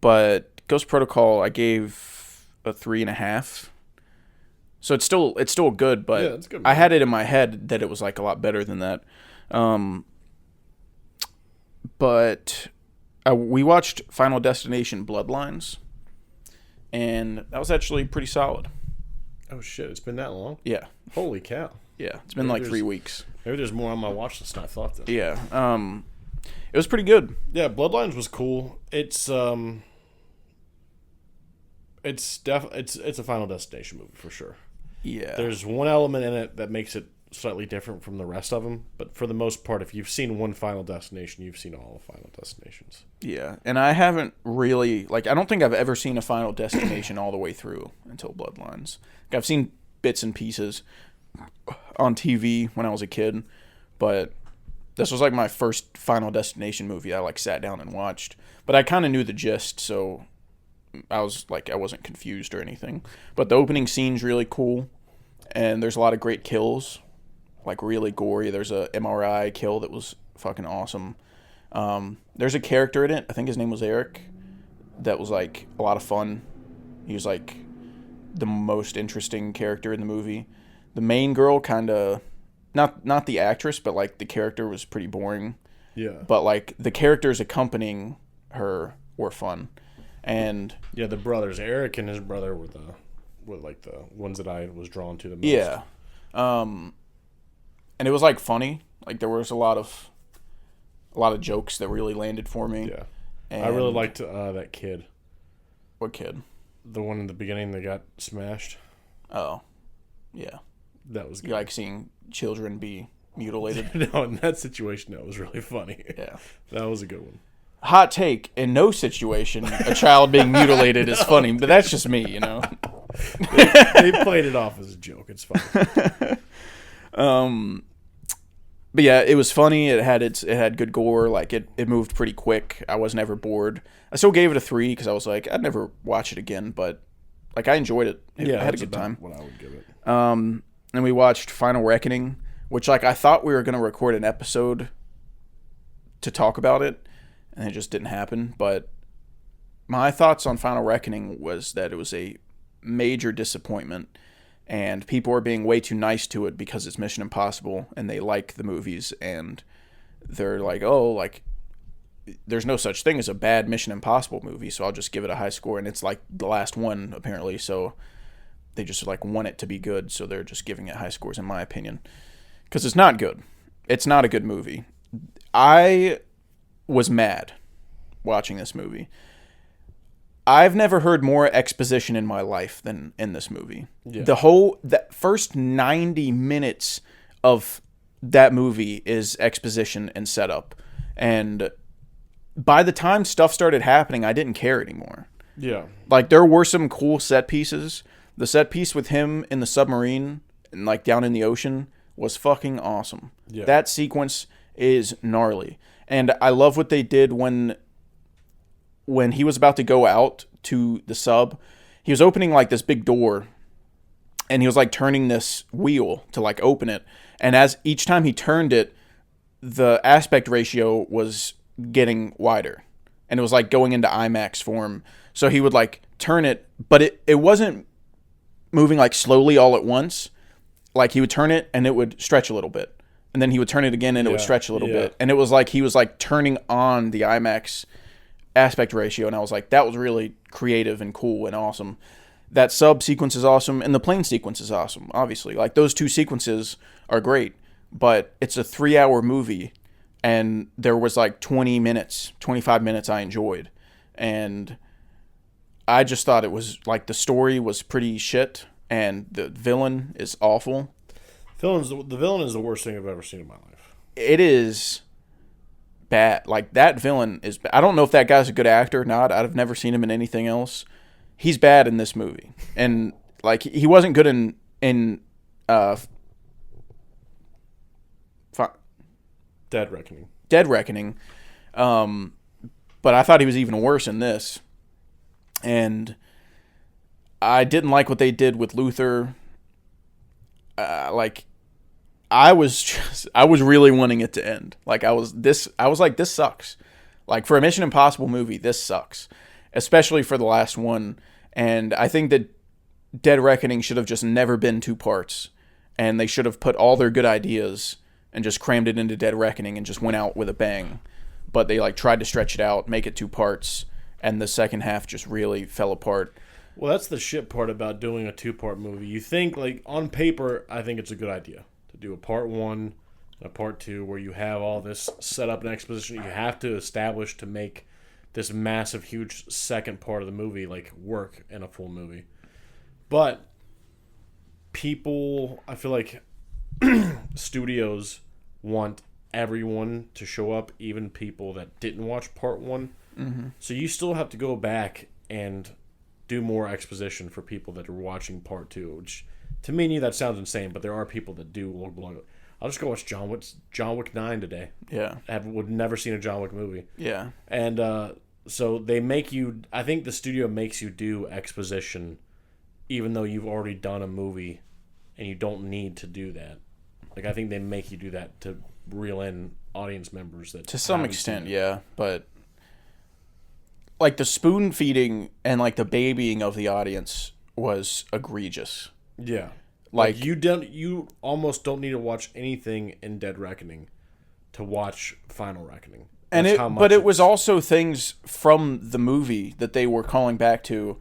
But Ghost Protocol, I gave a 3.5. So it's still good, but yeah, it's good, I had it in my head that it was like a lot better than that. But we watched Final Destination Bloodlines, and that was actually pretty solid. Oh shit, it's been that long? Yeah. Holy cow. Yeah, it's been like 3 weeks. Maybe there's more on my watch list than I thought then. Yeah. It was pretty good. Yeah, Bloodlines was cool. It's a Final Destination movie for sure. Yeah. There's one element in it that makes it slightly different from the rest of them, but for the most part, if you've seen one Final Destination, you've seen all of Final Destinations. Yeah, and I haven't really, like, I don't think I've ever seen a Final Destination all the way through until Bloodlines. Like, I've seen bits and pieces on TV when I was a kid, but this was like my first Final Destination movie I like sat down and watched. But I kind of knew the gist, so I wasn't confused or anything. But the opening scene's really cool, and there's a lot of great kills, like really gory. There's a MRI kill that was fucking awesome. There's a character in it, I think his name was Eric, that was like a lot of fun. He was like the most interesting character in the movie. The main girl kind of, not the actress, but like the character was pretty boring. Yeah. But like the characters accompanying her were fun. And yeah, the brothers, Eric and his brother were like the ones that I was drawn to the most. Yeah. And it was like funny. Like there was a lot of jokes that really landed for me. Yeah. And I really liked that kid. What kid? The one in the beginning that got smashed. Oh. Yeah. That was good. You like seeing children be mutilated? No, in that situation, that was really funny. Yeah. That was a good one. Hot take, in no situation a child being mutilated is funny, but that's just me, you know. They played it off as a joke. It's fine. But yeah, it was funny. It had good gore. Like it moved pretty quick. I was never bored. I still gave it a 3 because I was like, I'd never watch it again. But like I enjoyed it. I had a good time. What I would give it. And we watched Final Reckoning, which like I thought we were gonna record an episode to talk about it, and it just didn't happen. But my thoughts on Final Reckoning was that it was a major disappointment. And people are being way too nice to it because it's Mission Impossible and they like the movies and they're like, oh, like there's no such thing as a bad Mission Impossible movie, so I'll just give it a high score. And it's like the last one apparently, so they just like want it to be good, so they're just giving it high scores in my opinion, because it's not good. It's not a good movie. I was mad watching this movie. I've never heard more exposition in my life than in this movie. Yeah. The first 90 minutes of that movie is exposition and setup. And by the time stuff started happening, I didn't care anymore. Yeah. Like there were some cool set pieces. The set piece with him in the submarine and like down in the ocean was fucking awesome. Yeah. That sequence is gnarly. And I love what they did when he was about to go out to the sub. He was opening like this big door and he was like turning this wheel to like open it. And as each time he turned it, the aspect ratio was getting wider and it was like going into IMAX form. So he would like turn it, but it wasn't moving like slowly all at once. Like he would turn it and it would stretch a little bit. And then he would turn it again and it would stretch a little bit. And it was like he was like turning on the IMAX aspect ratio, and I was like, that was really creative and cool and awesome. That sub sequence is awesome, and the plane sequence is awesome, obviously. Like, those two sequences are great, but it's a 3-hour movie, and there was like 25 minutes I enjoyed, and I just thought it was, like, the story was pretty shit, and the villain is awful. The villain is the worst thing I've ever seen in my life. It is bad. Like, that villain is bad. I don't know if that guy's a good actor or not. I've never seen him in anything else. He's bad in this movie. And, like, he wasn't good in Dead Reckoning. But I thought he was even worse in this. And I didn't like what they did with Luther. I was really wanting it to end. Like, I was like, this sucks. Like, for a Mission Impossible movie, this sucks. Especially for the last one. And I think that Dead Reckoning should have just never been 2 parts. And they should have put all their good ideas and just crammed it into Dead Reckoning and just went out with a bang. But they, like, tried to stretch it out, make it 2 parts, and the second half just really fell apart. Well, that's the shit part about doing a 2-part movie. You think, like, on paper, I think it's a good idea to do a part 1 and a part 2 where you have all this set up and exposition you have to establish to make this massive, huge second part of the movie, like, work in a full movie. But people, I feel like studios want everyone to show up, even people that didn't watch part 1. Mm-hmm. So you still have to go back and do more exposition for people that are watching part 2, which to me that sounds insane, but there are people that do look like, I'll just go watch John Wick 9 today. Yeah. Would never seen a John Wick movie. Yeah. And so they make you, I think the studio makes you do exposition even though you've already done a movie and you don't need to do that. Like, I think they make you do that to reel in audience members that to some extent, yeah, but like the spoon feeding and like the babying of the audience was egregious. Yeah. Like you almost don't need to watch anything in Dead Reckoning to watch Final Reckoning. But it was also things from the movie that they were calling back to.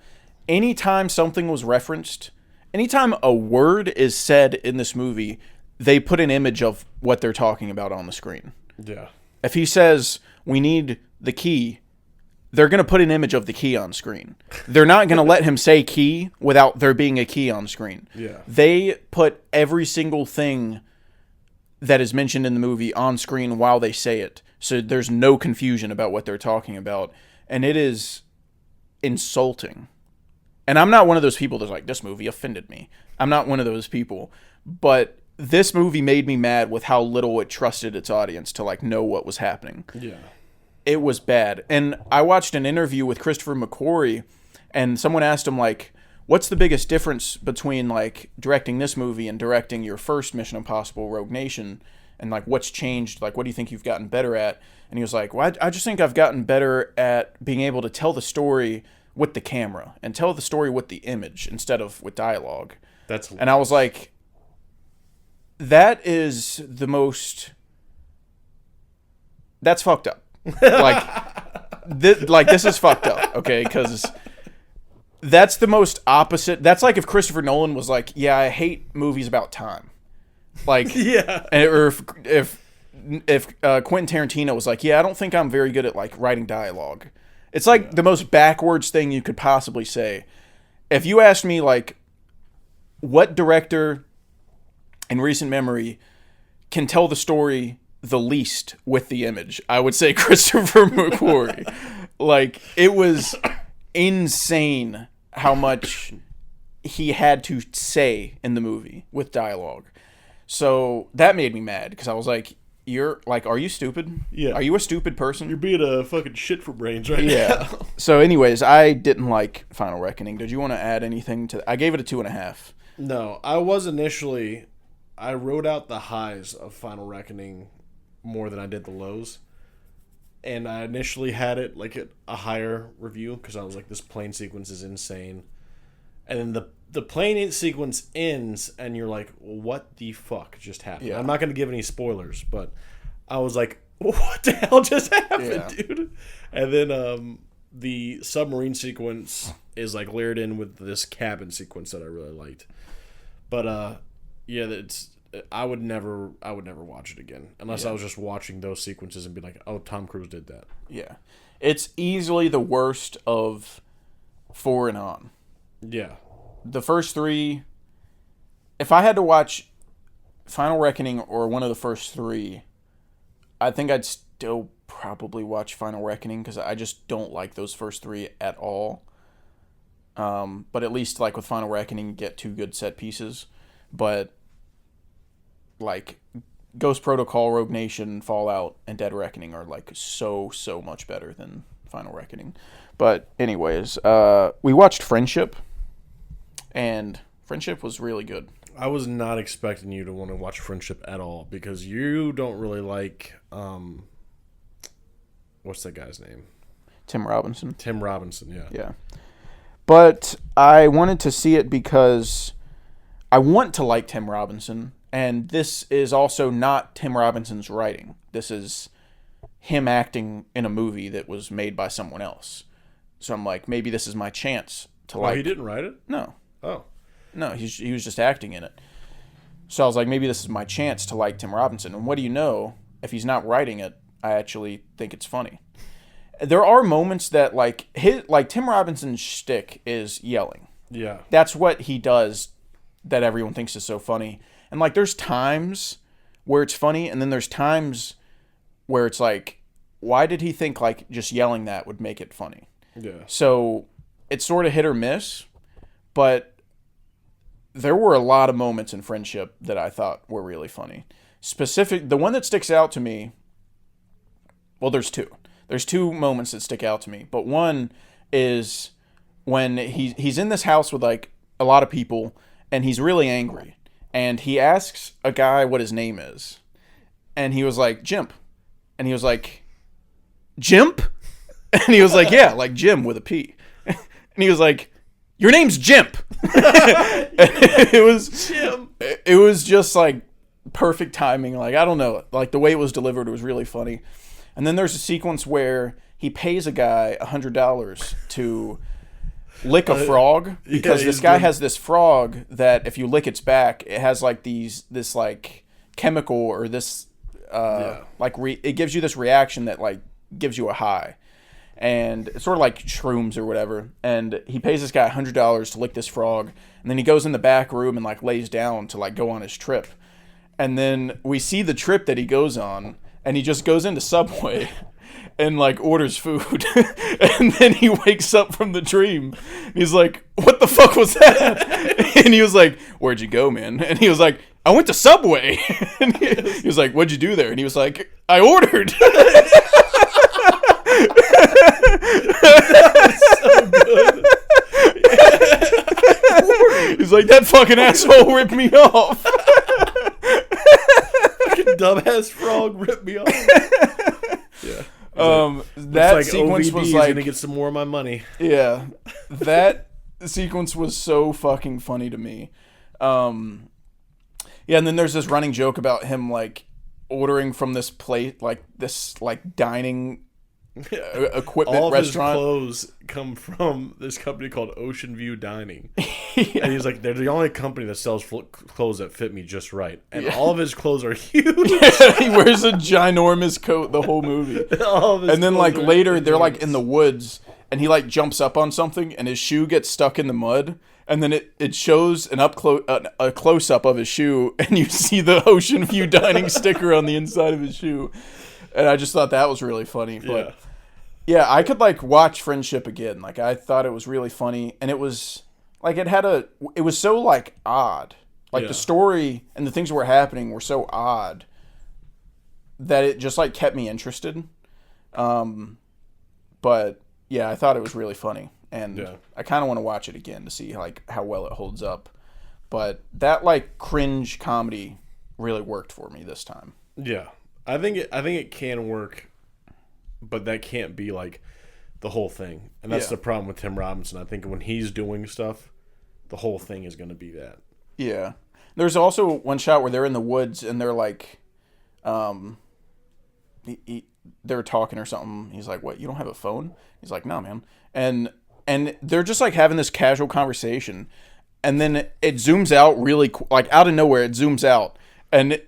Anytime something was referenced, anytime a word is said in this movie, they put an image of what they're talking about on the screen. Yeah. If he says, we need the key, they're going to put an image of the key on screen. They're not going to let him say key without there being a key on screen. Yeah. They put every single thing that is mentioned in the movie on screen while they say it. So there's no confusion about what they're talking about. And it is insulting. And I'm not one of those people that's like, this movie offended me. I'm not one of those people. But this movie made me mad with how little it trusted its audience to like know what was happening. Yeah. It was bad. And I watched an interview with Christopher McQuarrie, and someone asked him, like, what's the biggest difference between, like, directing this movie and directing your first Mission Impossible Rogue Nation? And, like, what's changed? Like, what do you think you've gotten better at? And he was like, well, I just think I've gotten better at being able to tell the story with the camera and tell the story with the image instead of with dialogue. And I was like, that is the most... That's fucked up. This is fucked up, okay? Because that's the most opposite. That's like if Christopher Nolan was like, yeah, I hate movies about time. Like, Yeah. Or if Quentin Tarantino was like, yeah, I don't think I'm very good at, like, writing dialogue. It's like the most backwards thing you could possibly say. If you asked me, like, what director in recent memory can tell the story the least with the image, I would say Christopher McQuarrie. Like, it was insane how much he had to say in the movie with dialogue. So that made me mad because I was like, you're like, are you stupid? Yeah. Are you a stupid person? You're being a fucking shit for brains right Yeah. now. So anyways, I didn't like Final Reckoning. Did you want to add anything to I gave it a 2.5. No, I was initially... I wrote out the highs of Final Reckoning more than I did the lows. And I initially had it like a higher review because I was like, this plane sequence is insane. And then the plane sequence ends and you're like, what the fuck just happened? Yeah. I'm not going to give any spoilers, but I was like, what the hell just happened, dude? And then the submarine sequence is like layered in with this cabin sequence that I really liked. But yeah, I would never watch it again unless I was just watching those sequences and be like, oh, Tom Cruise did that. Yeah. It's easily the worst of 4 and on. Yeah. The first 3, if I had to watch Final Reckoning or one of the first 3, I think I'd still probably watch Final Reckoning because I just don't like those first 3 at all. But at least, like, with Final Reckoning, you get 2 good set pieces. But, like, Ghost Protocol, Rogue Nation, Fallout, and Dead Reckoning are, like, so much better than Final Reckoning. But anyways, we watched Friendship, and Friendship was really good. I was not expecting you to want to watch Friendship at all because you don't really like what's that guy's name? Tim Robinson. Tim Robinson, yeah. Yeah. But I wanted to see it because I want to like Tim Robinson, and this is also not Tim Robinson's writing. This is him acting in a movie that was made by someone else. So I'm like, maybe this is my chance to like... Oh, he didn't write it? No. Oh. No, he was just acting in it. So I was like, maybe this is my chance to like Tim Robinson. And what do you know? If he's not writing it, I actually think it's funny. There are moments that, like, Tim Robinson's shtick is yelling. Yeah. That's what he does that everyone thinks is so funny. And, like, there's times where it's funny, and then there's times where it's like, why did he think, like, just yelling that would make it funny? Yeah. So it's sort of hit or miss, but there were a lot of moments in Friendship that I thought were really funny. The one that sticks out to me, well, there's 2. There's 2 moments that stick out to me, but one is when he's in this house with, like, a lot of people, and he's really angry, and he asks a guy what his name is, and he was like, Jimp, and he was like, Jimp? And he was like, yeah, like Jim with a P. And he was like, your name's Jimp. It was just, like, perfect timing. Like, I don't know, like, the way it was delivered was really funny. And then there's a sequence where he pays a guy $100 to lick a frog because this guy has this frog that if you lick its back, it has, like, this like chemical or this it gives you this reaction that, like, gives you a high. And it's sort of like shrooms or whatever. And he pays this guy $100 to lick this frog. And then he goes in the back room and, like, lays down to, like, go on his trip. And then we see the trip that he goes on. And he just goes into Subway and, like, orders food. And then he wakes up from the dream. And he's like, what the fuck was that? And he was like, where'd you go, man? And he was like, I went to Subway. And he was like, what'd you do there? And he was like, I ordered. So good. He's like, that fucking asshole ripped me off. Fucking dumbass frog ripped me off. Yeah. That like sequence OVD was is like, gonna get some more of my money. yeah, that sequence was so fucking funny to me. Yeah, and then there's this running joke about him like ordering from this plate, like this like dining equipment All of restaurant. his clothes come from this company called Ocean View Dining. And he's like, they're the only company that sells clothes that fit me just right. And all of his clothes are huge. He wears a ginormous coat the whole movie. And then like later they're like in the woods and he like jumps up on something and his shoe gets stuck in the mud. And then it shows a close up of his shoe, and you see the Ocean View Dining sticker on the inside of his shoe. And I just thought that was really funny. But yeah, I could like watch Friendship again. Like I thought it was really funny, and it was like it was so like odd. Like the story and the things that were happening were so odd that it just like kept me interested. But yeah, I thought it was really funny. And I kind of want to watch it again to see like how well it holds up. But that like cringe comedy really worked for me this time. Yeah, I think it can work, but that can't be like the whole thing. And that's the problem with Tim Robinson. I think when he's doing stuff, the whole thing is going to be that. Yeah. There's also one shot where they're in the woods and they're like, they're talking or something. He's like, "What? You don't have a phone?" He's like, "No, man." And they're just like having this casual conversation, and then it zooms out really like out of nowhere. It zooms out, and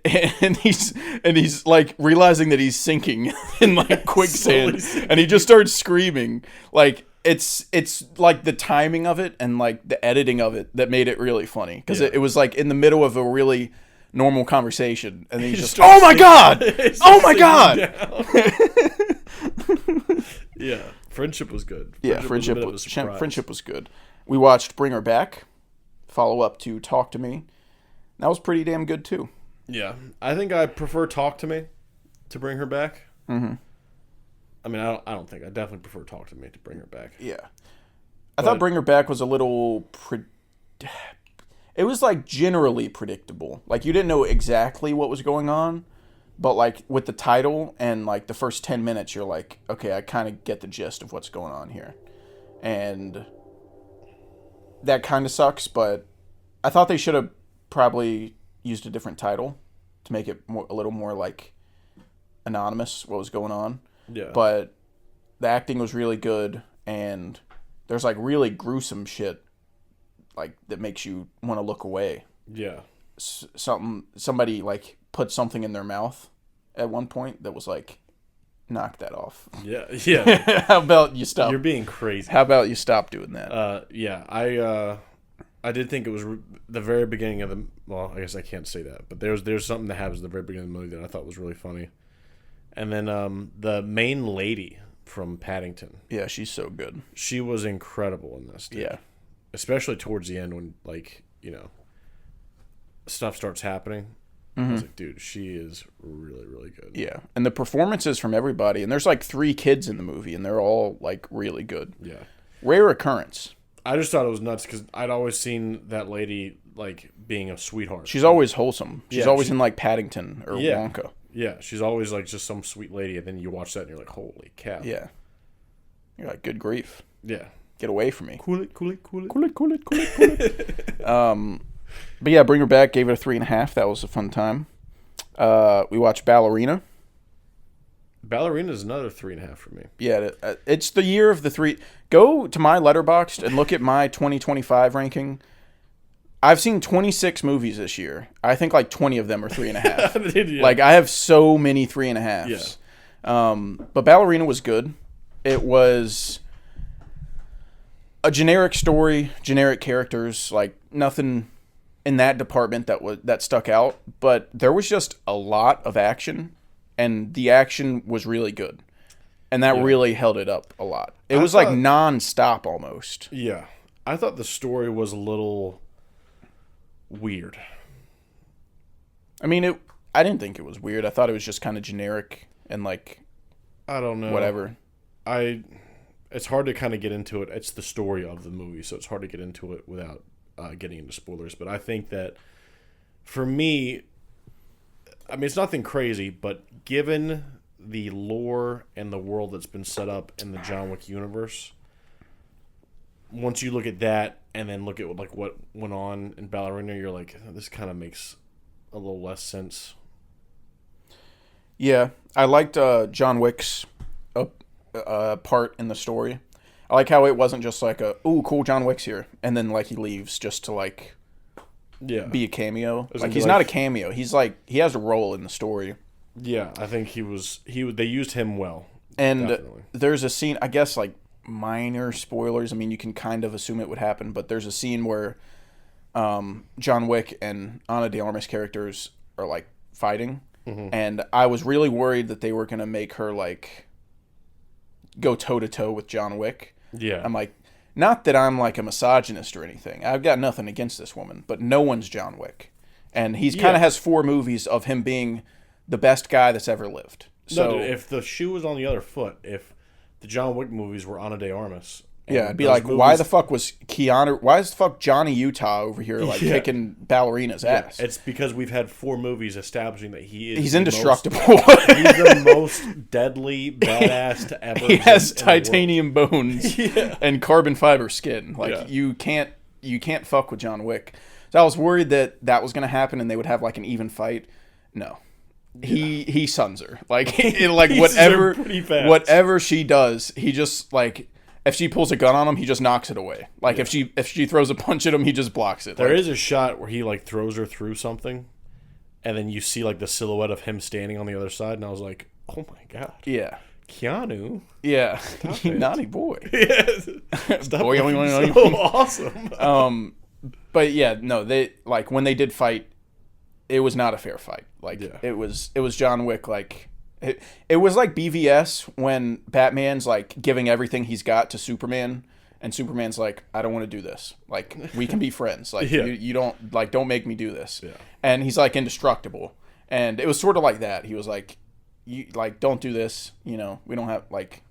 he's like realizing that he's sinking in like quicksand, and he just starts screaming. Like it's like the timing of it and like the editing of it that made it really funny because it was like in the middle of a really normal conversation, and then he's just oh my god, oh my god. Yeah. Friendship was good. Friendship was good. We watched Bring Her Back, follow up to Talk to Me. That was pretty damn good too. Yeah, I think I prefer Talk to Me to Bring Her Back. Mm-hmm. I mean, I don't think I definitely prefer Talk to Me to Bring Her Back. Yeah, I thought Bring Her Back was a little. It was like generally predictable. Like you didn't know exactly what was going on. But, like, with the title and, like, the first 10 minutes, you're like, okay, I kind of get the gist of what's going on here. And that kind of sucks, but I thought they should have probably used a different title to make it a little more, like, anonymous what was going on. Yeah. But the acting was really good, and there's, like, really gruesome shit, like, that makes you want to look away. Yeah. Somebody, like, put something in their mouth at one point that was like, knock that off. Yeah. How about you stop? You're being crazy. How about you stop doing that? Yeah. I did think it was the very beginning of the. Well, I guess I can't say that, but there's something that happens at the very beginning of the movie that I thought was really funny. And then the main lady from Paddington. Yeah, she's so good. She was incredible in this. Dude. Yeah. Especially towards the end when like stuff starts happening. I was like, dude, she is really, really good. Yeah, and the performances from everybody, and there's like 3 kids in the movie, and they're all like really good. Yeah, rare occurrence. I just thought it was nuts because I'd always seen that lady like being a sweetheart. She's always wholesome. She's always in like Paddington or Wonka. Yeah, she's always like just some sweet lady, and then you watch that and you're like, holy cow. Yeah, you're like, good grief. Yeah, get away from me. Cool it. But yeah, Bring Her Back, gave it a 3.5. That was a fun time. We watched Ballerina. Ballerina is another 3.5 for me. Yeah, it's the year of the 3. Go to my Letterboxd and look at my 2025 ranking. I've seen 26 movies this year. I think like 20 of them are 3.5. Yeah. Like I have so many 3.5s. Yeah. But Ballerina was good. It was a generic story, generic characters, like nothing in that department that stuck out, but there was just a lot of action, and the action was really good, and that really held it up a lot. It was like non-stop almost. Yeah, I thought the story was a little weird. I mean, I didn't think it was weird. I thought it was just kind of generic and like I don't know. whatever. It's hard to kind of get into it. It's the story of the movie, so it's hard to get into it without getting into spoilers. But I think that for me, I mean, it's nothing crazy, but given the lore and the world that's been set up in the John Wick universe, once you look at that and then look at what went on in Ballerina, you're like, this kind of makes a little less sense. Yeah, I liked John Wick's part in the story. I like how it wasn't just like ooh, cool, John Wick's here, and then like he leaves just to like be a cameo. Like he's not a cameo. He's like he has a role in the story. Yeah, I think they used him well. And definitely. There's a scene, I guess like minor spoilers. I mean, you can kind of assume it would happen, but there's a scene where John Wick and Ana de Armas characters are like fighting, and I was really worried that they were gonna make her like go toe to toe with John Wick. Yeah, I'm like, not that I'm like a misogynist or anything. I've got nothing against this woman, but no one's John Wick, and he's kind of has 4 movies of him being the best guy that's ever lived. So if the shoe was on the other foot, if the John Wick movies were Ana de Armas, yeah, it'd be like, why the fuck was Keanu? Why is the fuck Johnny Utah over here like kicking ballerina's ass? It's because we've had 4 movies establishing that he's indestructible. He's the most deadly badass to ever. He has titanium bones and carbon fiber skin. Like you can't fuck with John Wick. So I was worried that was gonna happen and they would have like an even fight. No. He suns her. Like whatever she does, he just like if she pulls a gun on him, he just knocks it away. Like if she throws a punch at him, he just blocks it. There is a shot where he like throws her through something, and then you see like the silhouette of him standing on the other side, and I was like, oh my god, yeah, Keanu, yeah, naughty boy, stop boy, so awesome. But yeah, no, they like when they did fight, it was not a fair fight. Like it was John Wick like. It was like BVS when Batman's like giving everything he's got to Superman, and Superman's like, I don't want to do this. Like we can be friends. Like you don't make me do this. Yeah. And he's like indestructible. And it was sort of like that. He was like, you like don't do this. You know, we don't have like.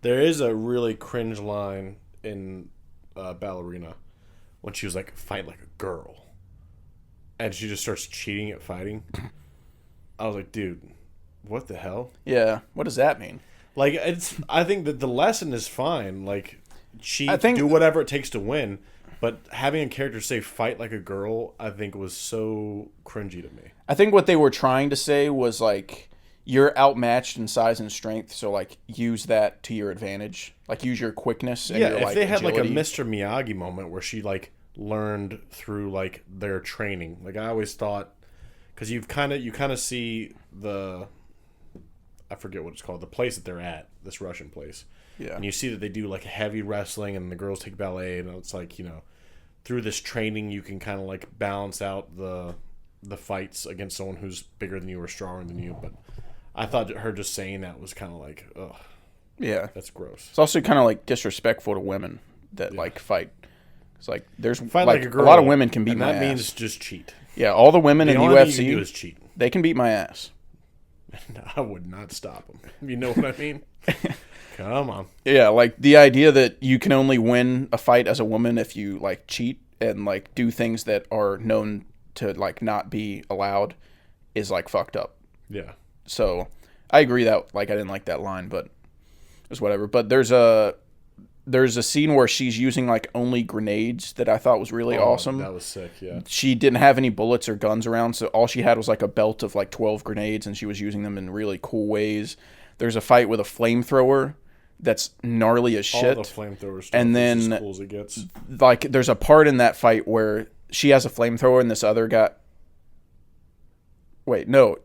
There is a really cringe line in Ballerina when she was like, fight like a girl, and she just starts cheating at fighting. I was like, dude. What the hell? Yeah, what does that mean? Like, I think that the lesson is fine. Like, do whatever it takes to win. But having a character say "fight like a girl," I think was so cringy to me. I think what they were trying to say was like, you're outmatched in size and strength, so like use that to your advantage. Like use your quickness. And your, if they had agility. like a Mr. Miyagi moment where she like learned through like their training. Like I always thought, because you kind of see the. I forget what it's called, the place that they're at, this Russian place. Yeah. And you see that they do like heavy wrestling and the girls take ballet, and it's like, you know, through this training you can kind of like balance out the fights against someone who's bigger than you or stronger than you. But I thought her just saying that was kind of like, ugh. Yeah. That's gross. It's also kind of like disrespectful to women that like fight. It's like there's fight like a girl, a lot of women can beat my ass. That means just cheat. Yeah, all the women in UFC you can do is cheat. They can beat my ass. I would not stop them. You know what I mean? Come on. Yeah, like the idea that you can only win a fight as a woman if you like cheat and like do things that are known to like not be allowed is like fucked up. Yeah. So I agree that like I didn't like that line, but it's whatever. But there's a scene where she's using like only grenades that I thought was really awesome. That was sick, yeah. She didn't have any bullets or guns around, so all she had was like a belt of like 12 grenades, and she was using them in really cool ways. There's a fight with a flamethrower that's gnarly as shit. All the flamethrower stuff and then, is as cool as it gets. Like, there's a part in that fight where she has a flamethrower and this other guy... Wait, no.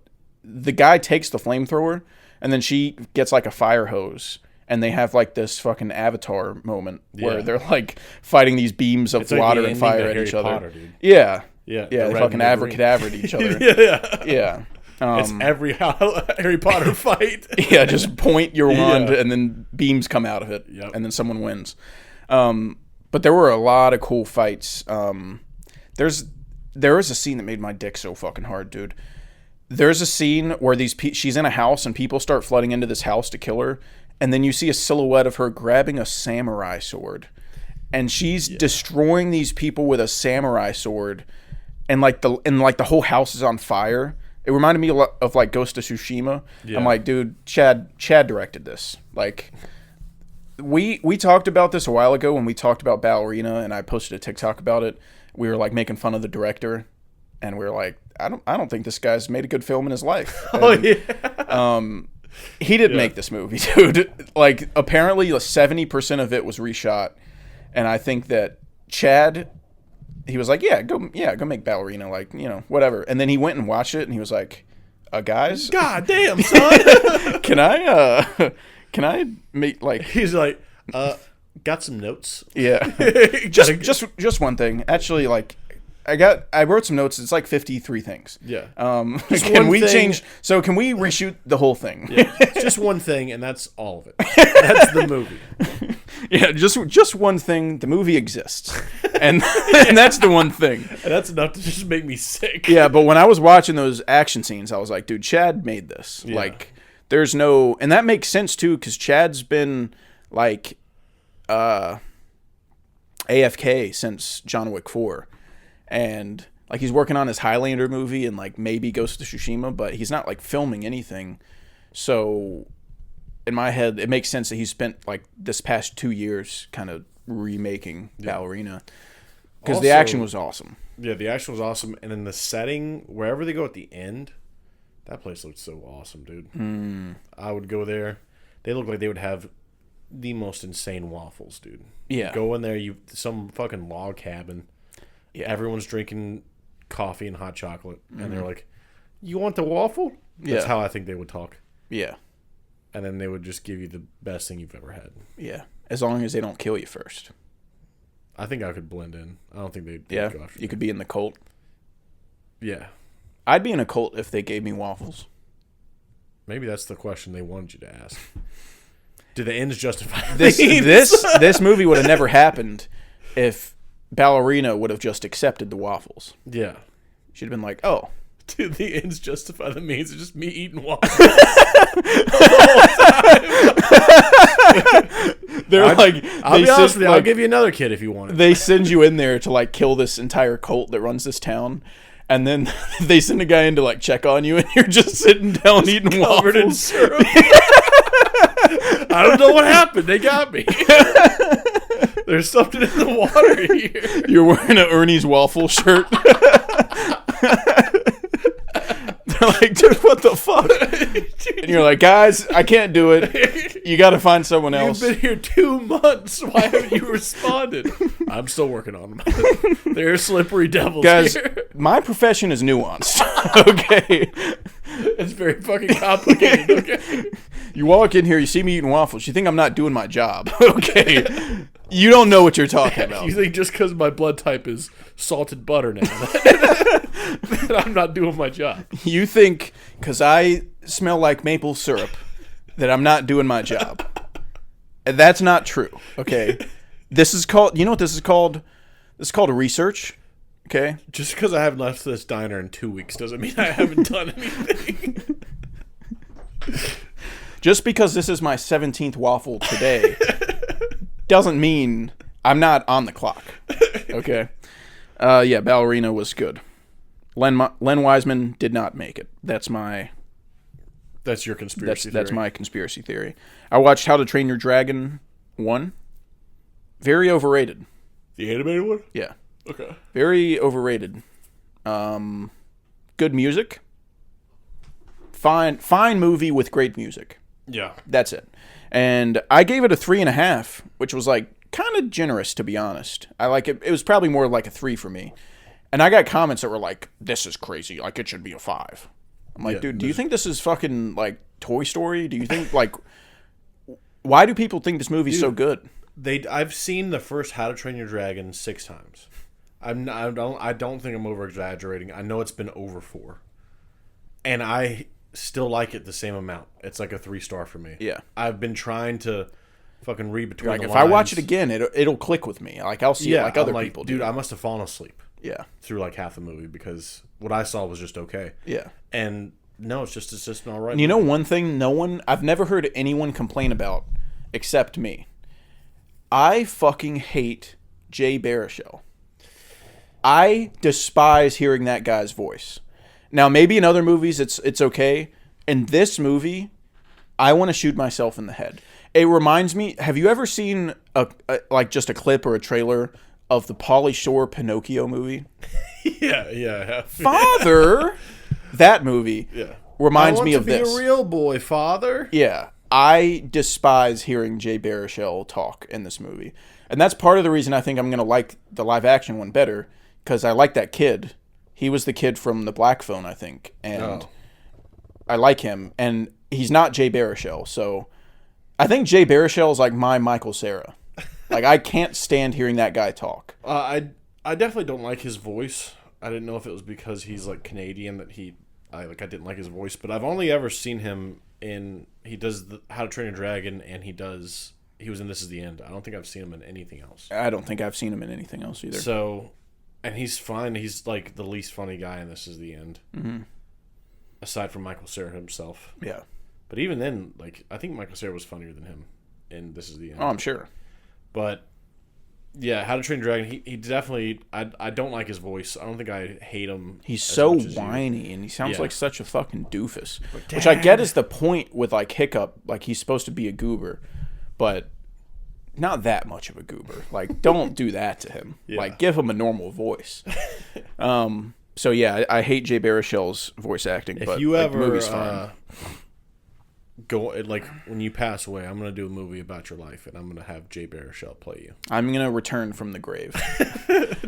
The guy takes the flamethrower, and then she gets like a fire hose. And they have like this fucking Avatar moment where they're like fighting these beams of water and fire at each other. Dude. Yeah. Yeah. Yeah. They fucking abracadabra at each other. Yeah. It's every Harry Potter fight. Yeah. Just point your wand and then beams come out of it. Yep. And then someone wins. But there were a lot of cool fights. There was a scene that made my dick so fucking hard, dude. There's a scene where she's in a house and people start flooding into this house to kill her, and then you see a silhouette of her grabbing a samurai sword, and she's destroying these people with a samurai sword, and like the whole house is on fire. It reminded me of like Ghost of Tsushima. Yeah. I'm like, dude, Chad directed this. Like, we talked about this a while ago when we talked about Ballerina, and I posted a TikTok about it. We were like making fun of the director, and we were like, I don't think this guy's made a good film in his life. And, he didn't make this movie, dude. Like, apparently 70% of it was reshot, and I think that Chad, he was like, go make Ballerina, like, you know, whatever. And then he went and watched it, and he was like, guys, God damn, son. can I make, like, he's like, got some notes. Yeah. just one thing. Actually, like, I wrote some notes. It's like 53 things. Yeah. Can we reshoot the whole thing? Yeah. It's just one thing, and that's all of it. That's the movie. Yeah, just one thing. The movie exists, and that's the one thing. And that's enough to just make me sick. Yeah, but when I was watching those action scenes, I was like, dude, Chad made this. Yeah. Like, there's no, and that makes sense too, because Chad's been like AFK since John Wick 4. And like he's working on his Highlander movie and like maybe Ghost of Tsushima, but he's not like filming anything. So in my head, it makes sense that he spent like this past 2 years kind of remaking Ballerina, because the action was awesome. Yeah, the action was awesome, and in the setting, wherever they go at the end, that place looked so awesome, dude. I would go there. They look like they would have the most insane waffles, dude. Yeah, you go in there, some fucking log cabin. Yeah, everyone's drinking coffee and hot chocolate, and they're like, "You want the waffle?" That's how I think they would talk. Yeah, and then they would just give you the best thing you've ever had. Yeah, as long as they don't kill you first. I think I could blend in. I don't think they'd go after me. You could be in the cult. Yeah, I'd be in a cult if they gave me waffles. Maybe that's the question they wanted you to ask. Do the ends justify this movie would have never happened if Ballerina would have just accepted the waffles. Yeah. She'd have been like, oh. Dude, the ends justify the means. It's just me eating waffles the whole time. They're like, I'll be honest with you, I'll give you another kid if you want it. They send you in there to like kill this entire cult that runs this town. And then they send a guy in to like check on you, and you're just sitting down eating waffles. In syrup. I don't know what happened. They got me. There's something in the water here. You're wearing an Ernie's waffle shirt. They're like, dude, what the fuck? And you're like, guys, I can't do it. You got to find someone else. You've been here 2 months. Why haven't you responded? I'm still working on them. They're slippery devils, guys. Here. My profession is nuanced. Okay, it's very fucking complicated. Okay, you walk in here, you see me eating waffles. You think I'm not doing my job? Okay, you don't know what you're talking about. You think just because my blood type is salted butter now that I'm not doing my job? You think because I smell like maple syrup that I'm not doing my job? And that's not true. Okay, this is called. You know what this is called? This is called research. Okay. Just because I haven't left this diner in 2 weeks doesn't mean I haven't done anything. Just because this is my 17th waffle today doesn't mean I'm not on the clock. Okay. Yeah, Ballerina was good. Len Wiseman did not make it. That's your conspiracy theory. That's my conspiracy theory. I watched How to Train Your Dragon 1. Very overrated. The animated one? Yeah. Okay. Very overrated. Good music. Fine movie with great music. Yeah. That's it. And I gave it a 3.5, which was like kind of generous, to be honest. I like it. It was probably more like a 3 for me. And I got comments that were like, "This is crazy. Like it should be a 5." I'm like, dude, do you think this is fucking like Toy Story? Do you think like, why do people think this movie's so good? I've seen the first How to Train Your Dragon 6 times. I don't think I'm over exaggerating. I know it's been over 4, and I still like it the same amount. It's like a 3-star for me. Yeah, I've been trying to fucking read between the lines. If I watch it again, it'll click with me. Like I'll see it like other people do. Dude, I must have fallen asleep. Yeah, through like half the movie because what I saw was just okay. Yeah, and No, it's just an all right. You know one thing I've never heard anyone complain about except me. I fucking hate Jay Baruchel. I despise hearing that guy's voice. Now, maybe in other movies it's okay. In this movie, I want to shoot myself in the head. It reminds me, have you ever seen just a clip or a trailer of the Pauly Shore Pinocchio movie? Yeah, I have. Father, that movie reminds me of this. I want to be a real boy, father. Yeah, I despise hearing Jay Baruchel talk in this movie. And that's part of the reason I think I'm going to like the live action one better, because I like that kid. He was the kid from The Black Phone, I think, and I like him. And he's not Jay Baruchel, so I think Jay Baruchel is like my Michael Cera. Like, I can't stand hearing that guy talk. I definitely don't like his voice. I didn't know if it was because he's like Canadian that I didn't like his voice, but I've only ever seen him in he does How to Train a Dragon, and he was in This Is the End. I don't think I've seen him in anything else. I don't think I've seen him in anything else either. So, and he's fine. He's like the least funny guy in This Is the End, aside from Michael Cera himself. Yeah, but even then, like, I think Michael Cera was funnier than him in This Is the End. Oh, I'm sure. But yeah, How to Train a Dragon. He definitely. I don't like his voice. I don't think I hate him. He's so whiny, and he sounds like such a fucking doofus. Which I get is the point with like Hiccup. Like, he's supposed to be a goober, but not that much of a goober. Like, don't do that to him. Like, give him a normal voice. So yeah, I hate Jay Baruchel's voice acting. If but you like, ever the movie's fine. Go like when you pass away, I'm gonna do a movie about your life, and I'm gonna have Jay Baruchel play you. I'm gonna return from the grave.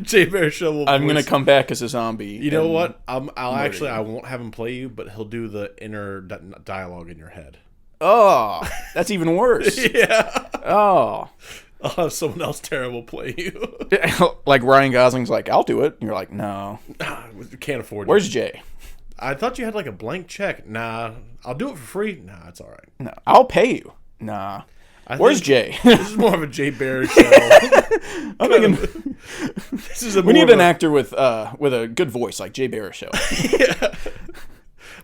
Jay Baruchel. I'm gonna come back as a zombie. You know what? I won't have him play you, but he'll do the inner dialogue in your head. Oh, that's even worse. Yeah. Oh. I'll have someone else terrible play you. Like Ryan Gosling's like, I'll do it. And you're like, no. Can't afford it. Where's Jay? I thought you had like a blank check. Nah, I'll do it for free. Nah, it's all right. No, I'll pay you. Nah. Where's Jay? This is more of a Jay Baruchel. I'm thinking, this is we need an actor with a good voice like Jay Baruchel. Yeah.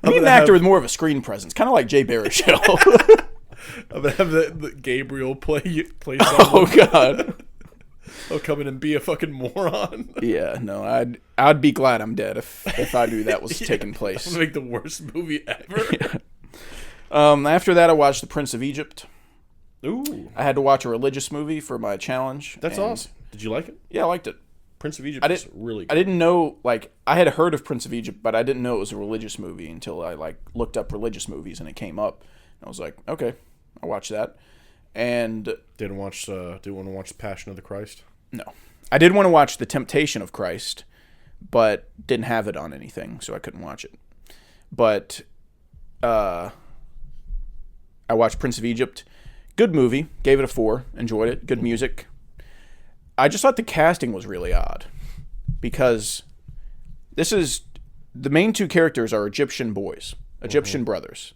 We need an actor with more of a screen presence, kind of like Jay Baruchel. I'm gonna have the Gabriel play someone. Oh God. He'll come in and be a fucking moron. Yeah, no, I'd be glad I'm dead if I knew that was taking place. That would make the worst movie ever. Yeah. After that, I watched The Prince of Egypt. Ooh. I had to watch a religious movie for my challenge. That's awesome. Did you like it? Yeah, I liked it. Prince of Egypt is really good. I didn't know, like, I had heard of Prince of Egypt, but I didn't know it was a religious movie until I, like, looked up religious movies and it came up. And I was like, okay, I'll watch that. And didn't want to watch The Passion of the Christ? No. I did want to watch The Temptation of Christ, but didn't have it on anything, so I couldn't watch it. But I watched Prince of Egypt. Good movie. Gave it a 4. Enjoyed it. Good music. I just thought the casting was really odd because the main two characters are Egyptian boys, Egyptian brothers.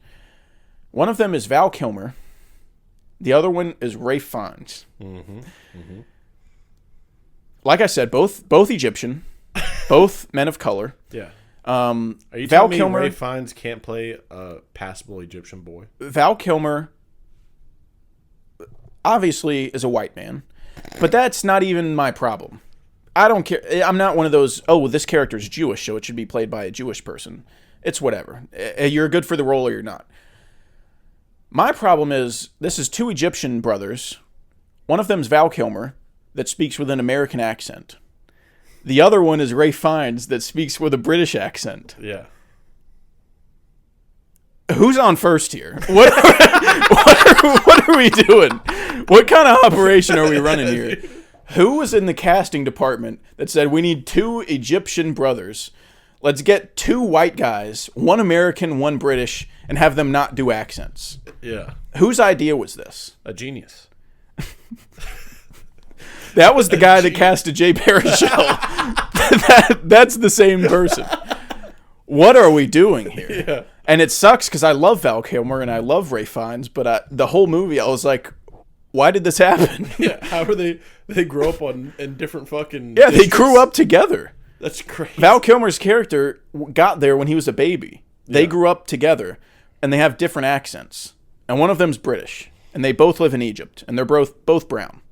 One of them is Val Kilmer. The other one is Ralph Fiennes. Like I said, both Egyptian, both men of color. Yeah. Are you telling me Ralph Fiennes can't play a passable Egyptian boy? Val Kilmer obviously is a white man, but that's not even my problem. I don't care. I'm not one of those, well, this character's Jewish, so it should be played by a Jewish person. It's whatever. You're good for the role or you're not. My problem is, this is two Egyptian brothers. One of them's Val Kilmer, that speaks with an American accent. The other one is Ralph Fiennes, that speaks with a British accent. Yeah. Who's on first here? What are we doing? What kind of operation are we running here? Who was in the casting department that said, we need 2 Egyptian brothers? Let's get 2 white guys, 1 American, 1 British, and have them not do accents. Yeah. Whose idea was this? A genius. That was the guy that casted Jay Baruchel. That's the same person. What are we doing here? Yeah. And it sucks because I love Val Kilmer and I love Ralph Fiennes, but the whole movie I was like, why did this happen? Yeah, how are they grow up in different fucking Yeah, districts? They grew up together. That's crazy. Val Kilmer's character got there when he was a baby. They grew up together, and they have different accents. And one of them's British, and they both live in Egypt, and they're both brown.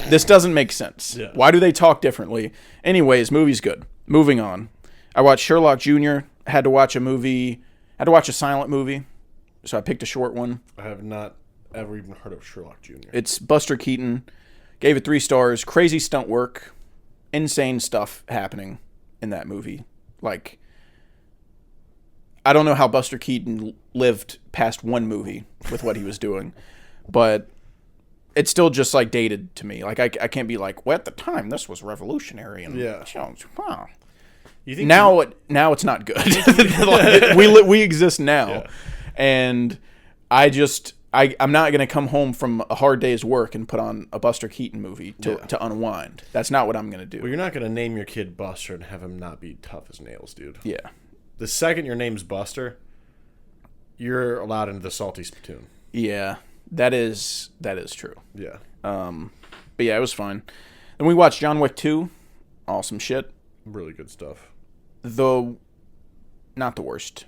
This doesn't make sense. Yeah. Why do they talk differently? Anyways, movie's good. Moving on. I watched Sherlock Jr. Had to watch a silent movie, so I picked a short one. I have not ever even heard of Sherlock Jr. It's Buster Keaton. Gave it 3 stars. Crazy stunt work. Insane stuff happening in that movie. Like, I don't know how Buster Keaton lived past one movie with what he was doing, but it's still just like dated to me. Like, I can't be like, well, at the time this was revolutionary and wow. You think Now it's not good. Like, we exist now, and I'm not going to come home from a hard day's work and put on a Buster Keaton movie to unwind. That's not what I'm going to do. Well, you're not going to name your kid Buster and have him not be tough as nails, dude. Yeah. The second your name's Buster, you're allowed into the salty spittoon. Yeah, that is true. Yeah. But yeah, it was fine. Then we watched John Wick 2. Awesome shit. Really good stuff. Not the worst.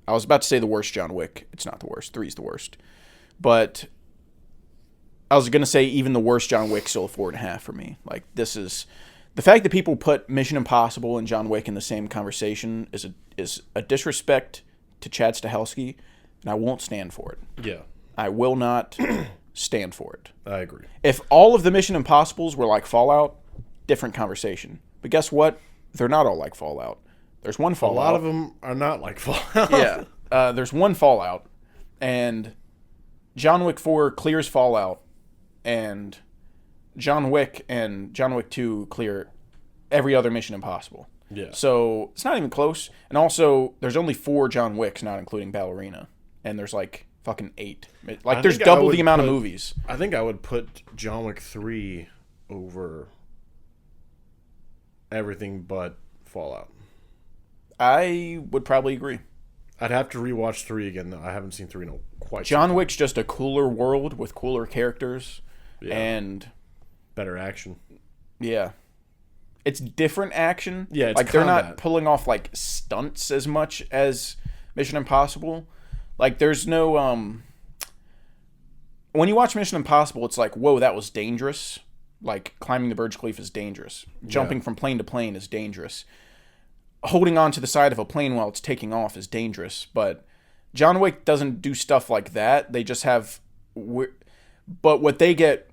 I was about to say the worst John Wick. It's not the worst. 3's the worst. But I was going to say even the worst John Wick still a 4.5 for me. Like, this is... The fact that people put Mission Impossible and John Wick in the same conversation is a disrespect to Chad Stahelski, and I won't stand for it. Yeah. I will not stand for it. I agree. If all of the Mission Impossibles were like Fallout, different conversation. But guess what? They're not all like Fallout. There's one Fallout. A lot of them are not like Fallout. Yeah. There's one Fallout, and John Wick 4 clears Fallout, and John Wick and John Wick 2 clear every other Mission Impossible. Yeah. So it's not even close. And also, there's only 4 John Wicks, not including Ballerina. And there's like fucking 8. Like, there's double the amount of movies. I think I would put John Wick 3 over everything but Fallout. I would probably agree. I'd have to rewatch 3 again, though. I haven't seen 3 in quite John some time. Wick's just a cooler world with cooler characters. Yeah. And better action. yeah. It's different action. Yeah, it's like they're combat. not pulling off like stunts as much as Mission Impossible. Like, there's no when you watch Mission Impossible, it's like, whoa, that was dangerous. Like, climbing the Burj Khalifa is dangerous. Jumping from plane to plane is dangerous. Holding on to the side of a plane while it's taking off is dangerous. But John Wick doesn't do stuff like that. They just have... But what they get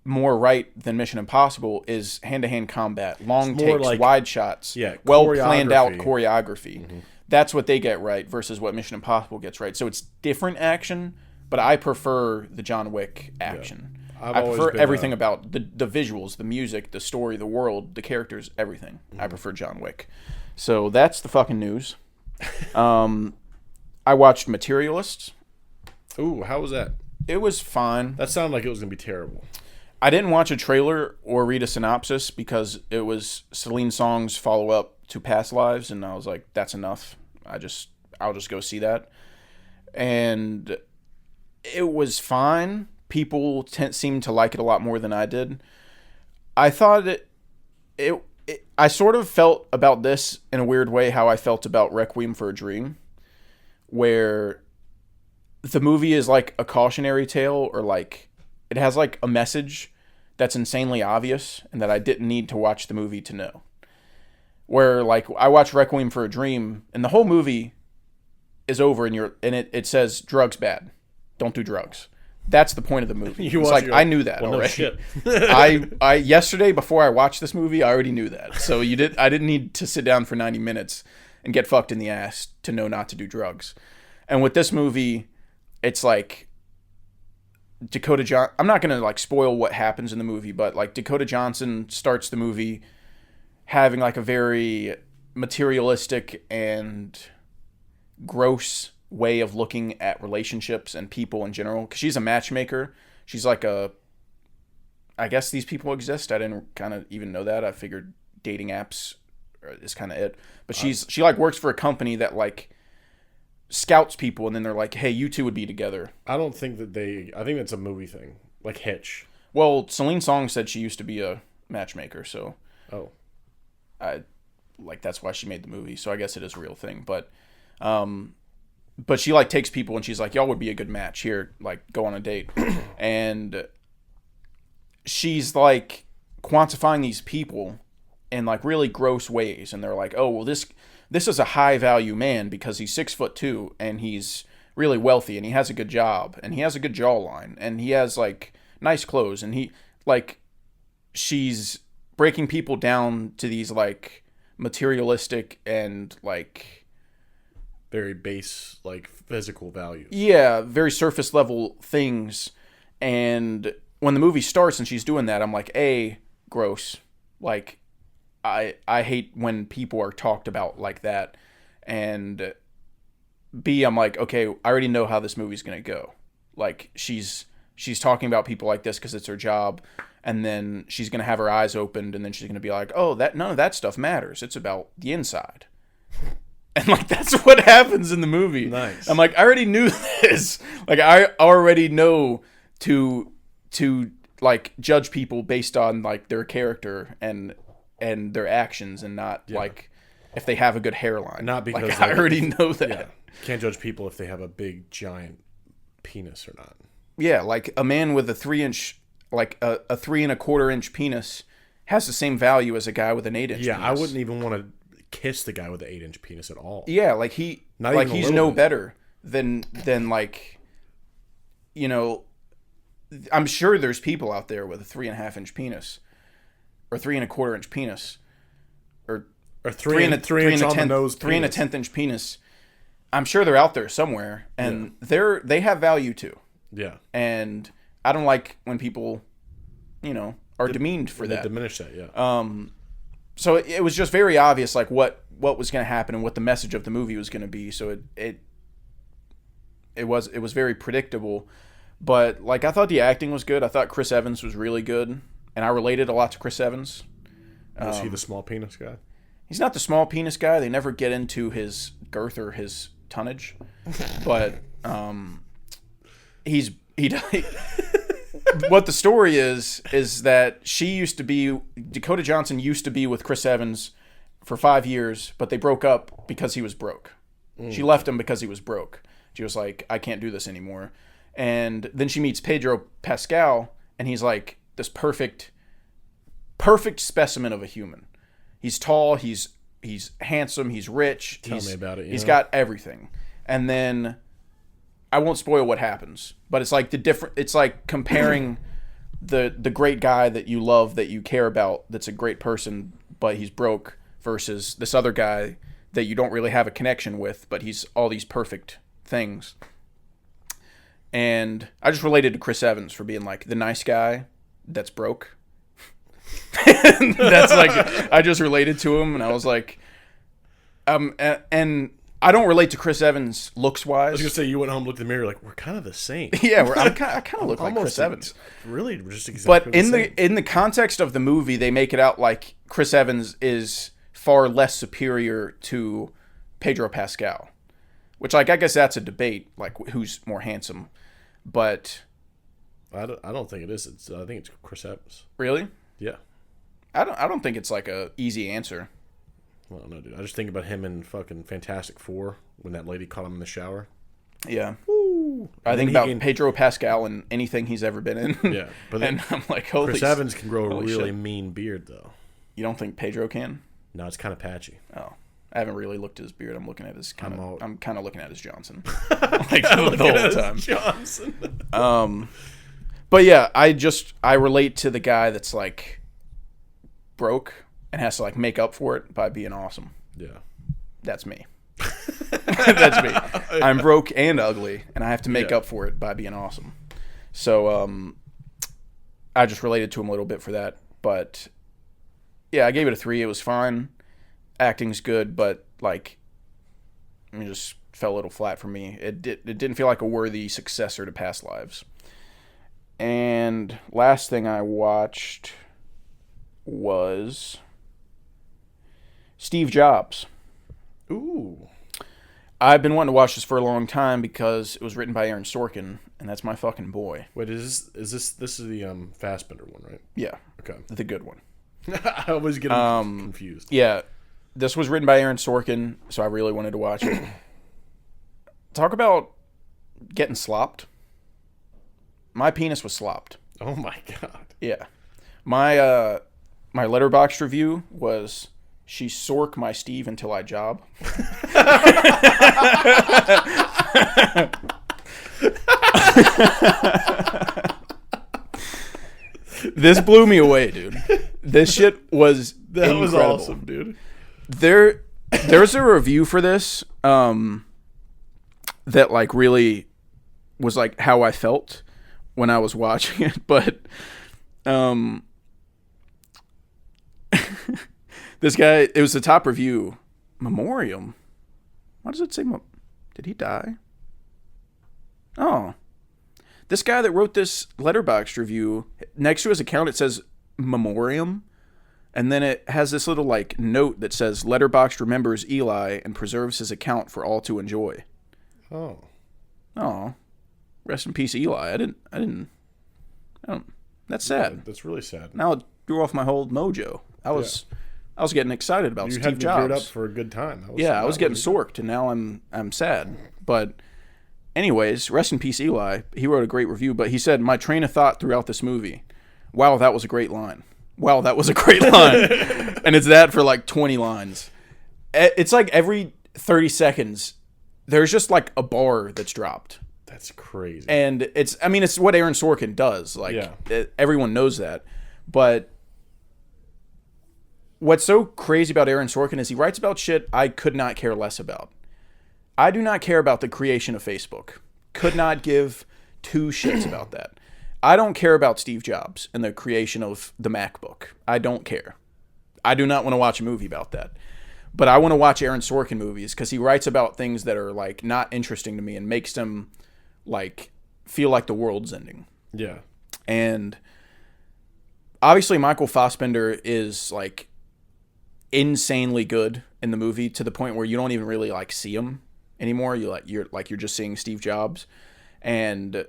more right than Mission Impossible is hand-to-hand combat, long takes, like, wide shots, yeah, well-planned out choreography. choreography. That's what they get right versus what Mission Impossible gets right. So it's different action, but I prefer the John Wick action. I've I always prefer been everything about the visuals, the music, the story, the world, the characters, everything. I prefer John Wick. So that's the fucking news. I watched Materialists. Ooh, how was that? It was fine. That sounded like it was going to be terrible. I didn't watch a trailer or read a synopsis because it was Celine Song's follow-up to Past Lives, and I was like, that's enough. I'll just go see that. And it was fine. People seemed to like it a lot more than I did. I thought I sort of felt about this in a weird way how I felt about Requiem for a Dream, where the movie is like a cautionary tale, or like it has like a message that's insanely obvious and that I didn't need to watch the movie to know. Where like I watched Requiem for a Dream and the whole movie is over and it says drugs bad. Don't do drugs. That's the point of the movie. It's like, I knew that already. No shit. I yesterday before I watched this movie, I already knew that. So I didn't need to sit down for 90 minutes and get fucked in the ass to know not to do drugs. And with this movie, it's like Dakota Johnson. I'm not gonna like spoil what happens in the movie, but like Dakota Johnson starts the movie having like a very materialistic and gross way of looking at relationships and people in general. Because she's a matchmaker. She's like I guess these people exist. I didn't kind of even know that. I figured dating apps is kind of it. But she like works for a company that like scouts people, and then they're like, hey, you two would be together. I don't think that I think that's a movie thing. Like Hitch. Well, Celine Song said she used to be a matchmaker, so Oh. that's why she made the movie. So I guess it is a real thing. But But she like takes people and she's like, y'all would be a good match here, like go on a date. And she's like quantifying these people in like really gross ways. And they're like, oh, well, this is a high value man because he's 6'2" and he's really wealthy and he has a good job and he has a good jawline and he has like nice clothes and he like, she's breaking people down to these like materialistic and like very base, like physical values. Yeah, very surface level things. And when the movie starts and she's doing that, I'm like, A, gross. Like, I hate when people are talked about like that. And B, I'm like, okay, I already know how this movie's gonna go. Like, she's talking about people like this because it's her job, and then she's gonna have her eyes opened, and then she's gonna be like, oh, that none of that stuff matters. It's about the inside. And, like, that's what happens in the movie. Nice. I'm like, I already knew this. Like, I already know to like, judge people based on, like, their character and their actions and not, like, if they have a good hairline. Not because... Like, I already know that. Yeah. Can't judge people if they have a big, giant penis or not. Yeah, like, a man with a 3-inch... Like, a 3 1/4 inch penis has the same value as a guy with an 8-inch penis. Yeah, I wouldn't even want to kiss the guy with the 8-inch penis at all. Yeah, like he's no better than like, you know, I'm sure there's people out there with a 3.5 inch penis or 3 1/4 inch penis or 3 and a 10th inch penis. I'm sure they're out there somewhere and they have value too. Yeah. And I don't like when people, you know, are demeaned for that. Diminish that, yeah. So it was just very obvious, like, what was going to happen and what the message of the movie was going to be. So it was very predictable. But, like, I thought the acting was good. I thought Chris Evans was really good. And I related a lot to Chris Evans. Was he the small penis guy? He's not the small penis guy. They never get into his girth or his tonnage. But he what the story is that Dakota Johnson used to be with Chris Evans for 5 years, but they broke up because he was broke. She left him because he was broke. She was like, I can't do this anymore. And then she meets Pedro Pascal, and he's like this perfect specimen of a human. He's tall, he's handsome, he's rich. Tell me about it. He's got everything. And then I won't spoil what happens, but it's like it's like comparing the great guy that you love, that you care about, that's a great person, but he's broke, versus this other guy that you don't really have a connection with, but he's all these perfect things. And I just related to Chris Evans for being like the nice guy that's broke. That's like, I just related to him, and I was like, and I don't relate to Chris Evans looks wise. I was gonna say, you went home, looked in the mirror, like, we're kind of the same. Yeah, I kind of look like Chris Evans. Really, just exactly. But in the context of the movie, they make it out like Chris Evans is far less superior to Pedro Pascal, which, like, I guess that's a debate, like, who's more handsome. But I don't think it is. I think it's Chris Evans. Really? Yeah. I don't think it's like a easy answer. Well, no, dude. I just think about him in fucking Fantastic Four when that lady caught him in the shower. Yeah. Woo. I think about Pedro Pascal and anything he's ever been in. Yeah. But then and I'm like, holy Chris Evans can grow a really shit. mean beard, though. You don't think Pedro can? No, it's kind of patchy. Oh. I haven't really looked at his beard. I'm looking at his I'm kind of looking at his Johnson. Like the whole time. Johnson. But yeah, I relate to the guy that's like broke and has to like make up for it by being awesome. Yeah. That's me. That's me. I'm broke and ugly, and I have to make up for it by being awesome. So I just related to him a little bit for that. But yeah, I gave it a 3. It was fine. Acting's good, but like, it just fell a little flat for me. It didn't feel like a worthy successor to Past Lives. And last thing I watched was Steve Jobs. Ooh. I've been wanting to watch this for a long time because it was written by Aaron Sorkin, and that's my fucking boy. Wait, this is the Fassbender one, right? Yeah. Okay. The good one. I always get confused. Yeah. This was written by Aaron Sorkin, so I really wanted to watch it. talk about getting slopped. My penis was slopped. Oh my god. Yeah. My my Letterboxd review was, she sork my Steve until I job. This blew me away, dude. This shit was That incredible. was awesome, dude. There's a review for this that like really was like how I felt when I was watching it, but this guy, it was the top review. Memoriam. Why does it say? Did he die? Oh, this guy that wrote this Letterboxd review, next to his account it says Memoriam, and then it has this little like note that says Letterboxd remembers Eli and preserves his account for all to enjoy. Oh. Rest in peace, Eli. I don't. That's sad. That's really sad. Now it threw off my whole mojo. I was getting excited about You Steve had me geared up Jobs. for a good time. I was getting sorked, and now I'm sad. But anyways, rest in peace, Eli. He wrote a great review, but he said, my train of thought throughout this movie, wow, that was a great line. Wow, that was a great line. And it's that for like 20 lines. It's like every 30 seconds, there's just like a bar that's dropped. That's crazy. And it's what Aaron Sorkin does. Like, everyone knows that. But what's so crazy about Aaron Sorkin is he writes about shit I could not care less about. I do not care about the creation of Facebook. Could not give two shits about that. I don't care about Steve Jobs and the creation of the MacBook. I don't care. I do not want to watch a movie about that. But I want to watch Aaron Sorkin movies because he writes about things that are like not interesting to me and makes them like feel like the world's ending. Yeah. And obviously Michael Fassbender is like insanely good in the movie to the point where you don't even really like see him anymore. You're just seeing Steve Jobs. And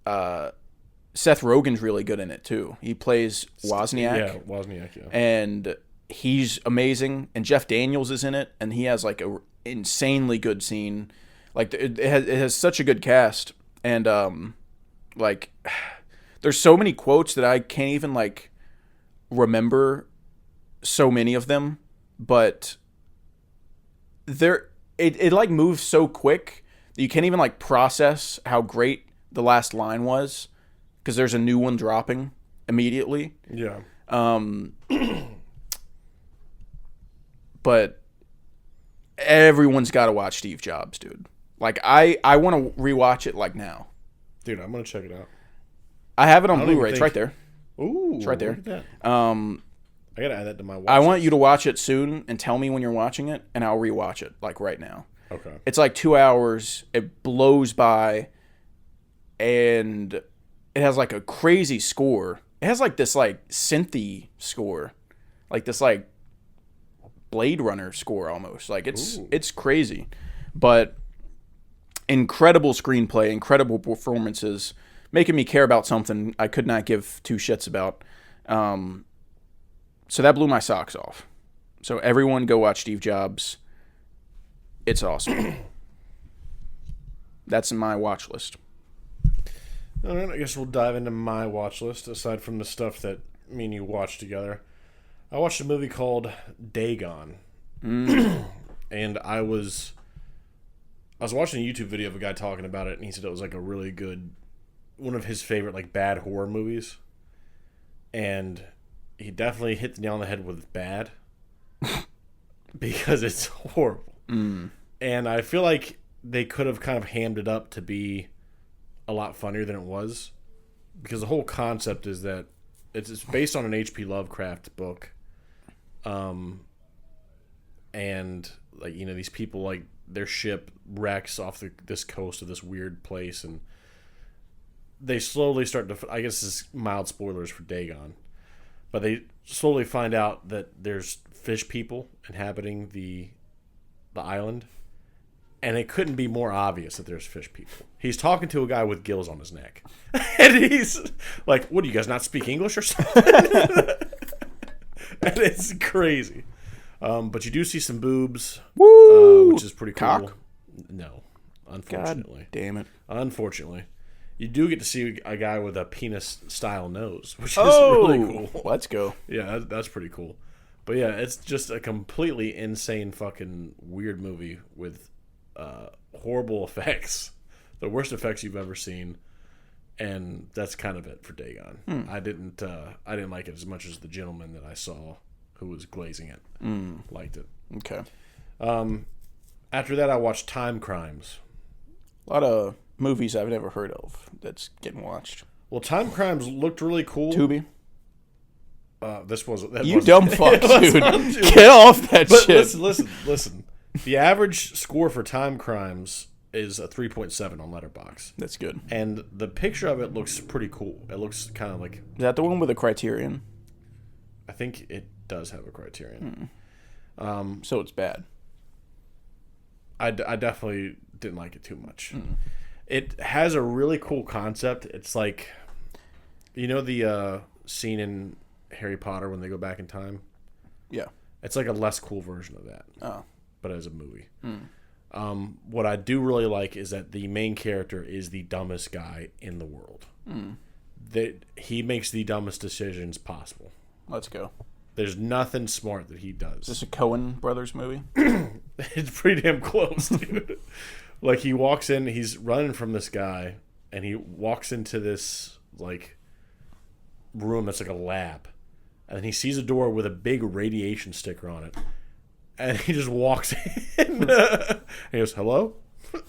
Seth Rogen's really good in it too. He plays Wozniak. Yeah, Wozniak, yeah. And he's amazing. And Jeff Daniels is in it, and he has like a insanely good scene. Like it has such a good cast, and like there's so many quotes that I can't even like remember so many of them, but it like moves so quick that you can't even like process how great the last line was because there's a new one dropping immediately. Yeah. But everyone's got to watch Steve Jobs, dude. Like I want to rewatch it like now. Dude, I'm gonna check it out. I have it on Blu-ray. It's right there. Ooh, It's right there. Look at that. I gotta add that to my watch I want list. you to watch it soon and tell me when you're watching it, and I'll rewatch it like right now. Okay. It's like 2 hours. It blows by, and it has like a crazy score. It has like this like synthy score, like this like Blade Runner score almost. Like it's crazy, but incredible screenplay, incredible performances, making me care about something I could not give two shits about. So that blew my socks off. So everyone go watch Steve Jobs. It's awesome. That's in my watch list. All right, I guess we'll dive into my watch list. Aside from the stuff that me and you watched together, I watched a movie called Dagon, and I was watching a YouTube video of a guy talking about it, and he said it was like a really good, one of his favorite like bad horror movies, and he definitely hit the nail on the head with bad because it's horrible. And I feel like they could have kind of hammed it up to be a lot funnier than it was, because the whole concept is that it's based on an H.P. Lovecraft book, and like, you know, these people, like, their ship wrecks off this coast of this weird place, and they slowly start to, I guess this is mild spoilers for Dagon, but they slowly find out that there's fish people inhabiting the island, and it couldn't be more obvious that there's fish people. He's talking to a guy with gills on his neck, and he's like, "What, do you guys not speak English or something?" And it's crazy. But you do see some boobs, Woo! which is pretty cool. Cock? No. Unfortunately. God damn it. Unfortunately. You do get to see a guy with a penis-style nose, which is really cool. Let's go. Yeah, that's pretty cool. But yeah, it's just a completely insane fucking weird movie with horrible effects. The worst effects you've ever seen. And that's kind of it for Dagon. I didn't like it as much as the gentleman that I saw who was glazing it liked it. Okay. After that, I watched Time Crimes. A lot of movies I've never heard of that's getting watched. Well, Time Crimes looked really cool. Tubi. This was You dumb fuck, dude. Get off that But shit. listen. The average score for Time Crimes is a 3.7 on Letterboxd. That's good. And the picture of it looks pretty cool. It looks kind of like... Is that the one with the Criterion? I think it does have a Criterion. So it's bad. I definitely didn't like it too much. It has a really cool concept. It's like... You know the scene in Harry Potter when they go back in time? Yeah. It's like a less cool version of that. Oh. But as a movie. What I do really like is that the main character is the dumbest guy in the world. That he makes the dumbest decisions possible. Let's go. There's nothing smart that he does. Is this a Coen Brothers movie? It's pretty damn close, dude. Like, he walks in, he's running from this guy, and he walks into this, like, room that's like a lab. And then he sees a door with a big radiation sticker on it. And he just walks in. And he goes, hello?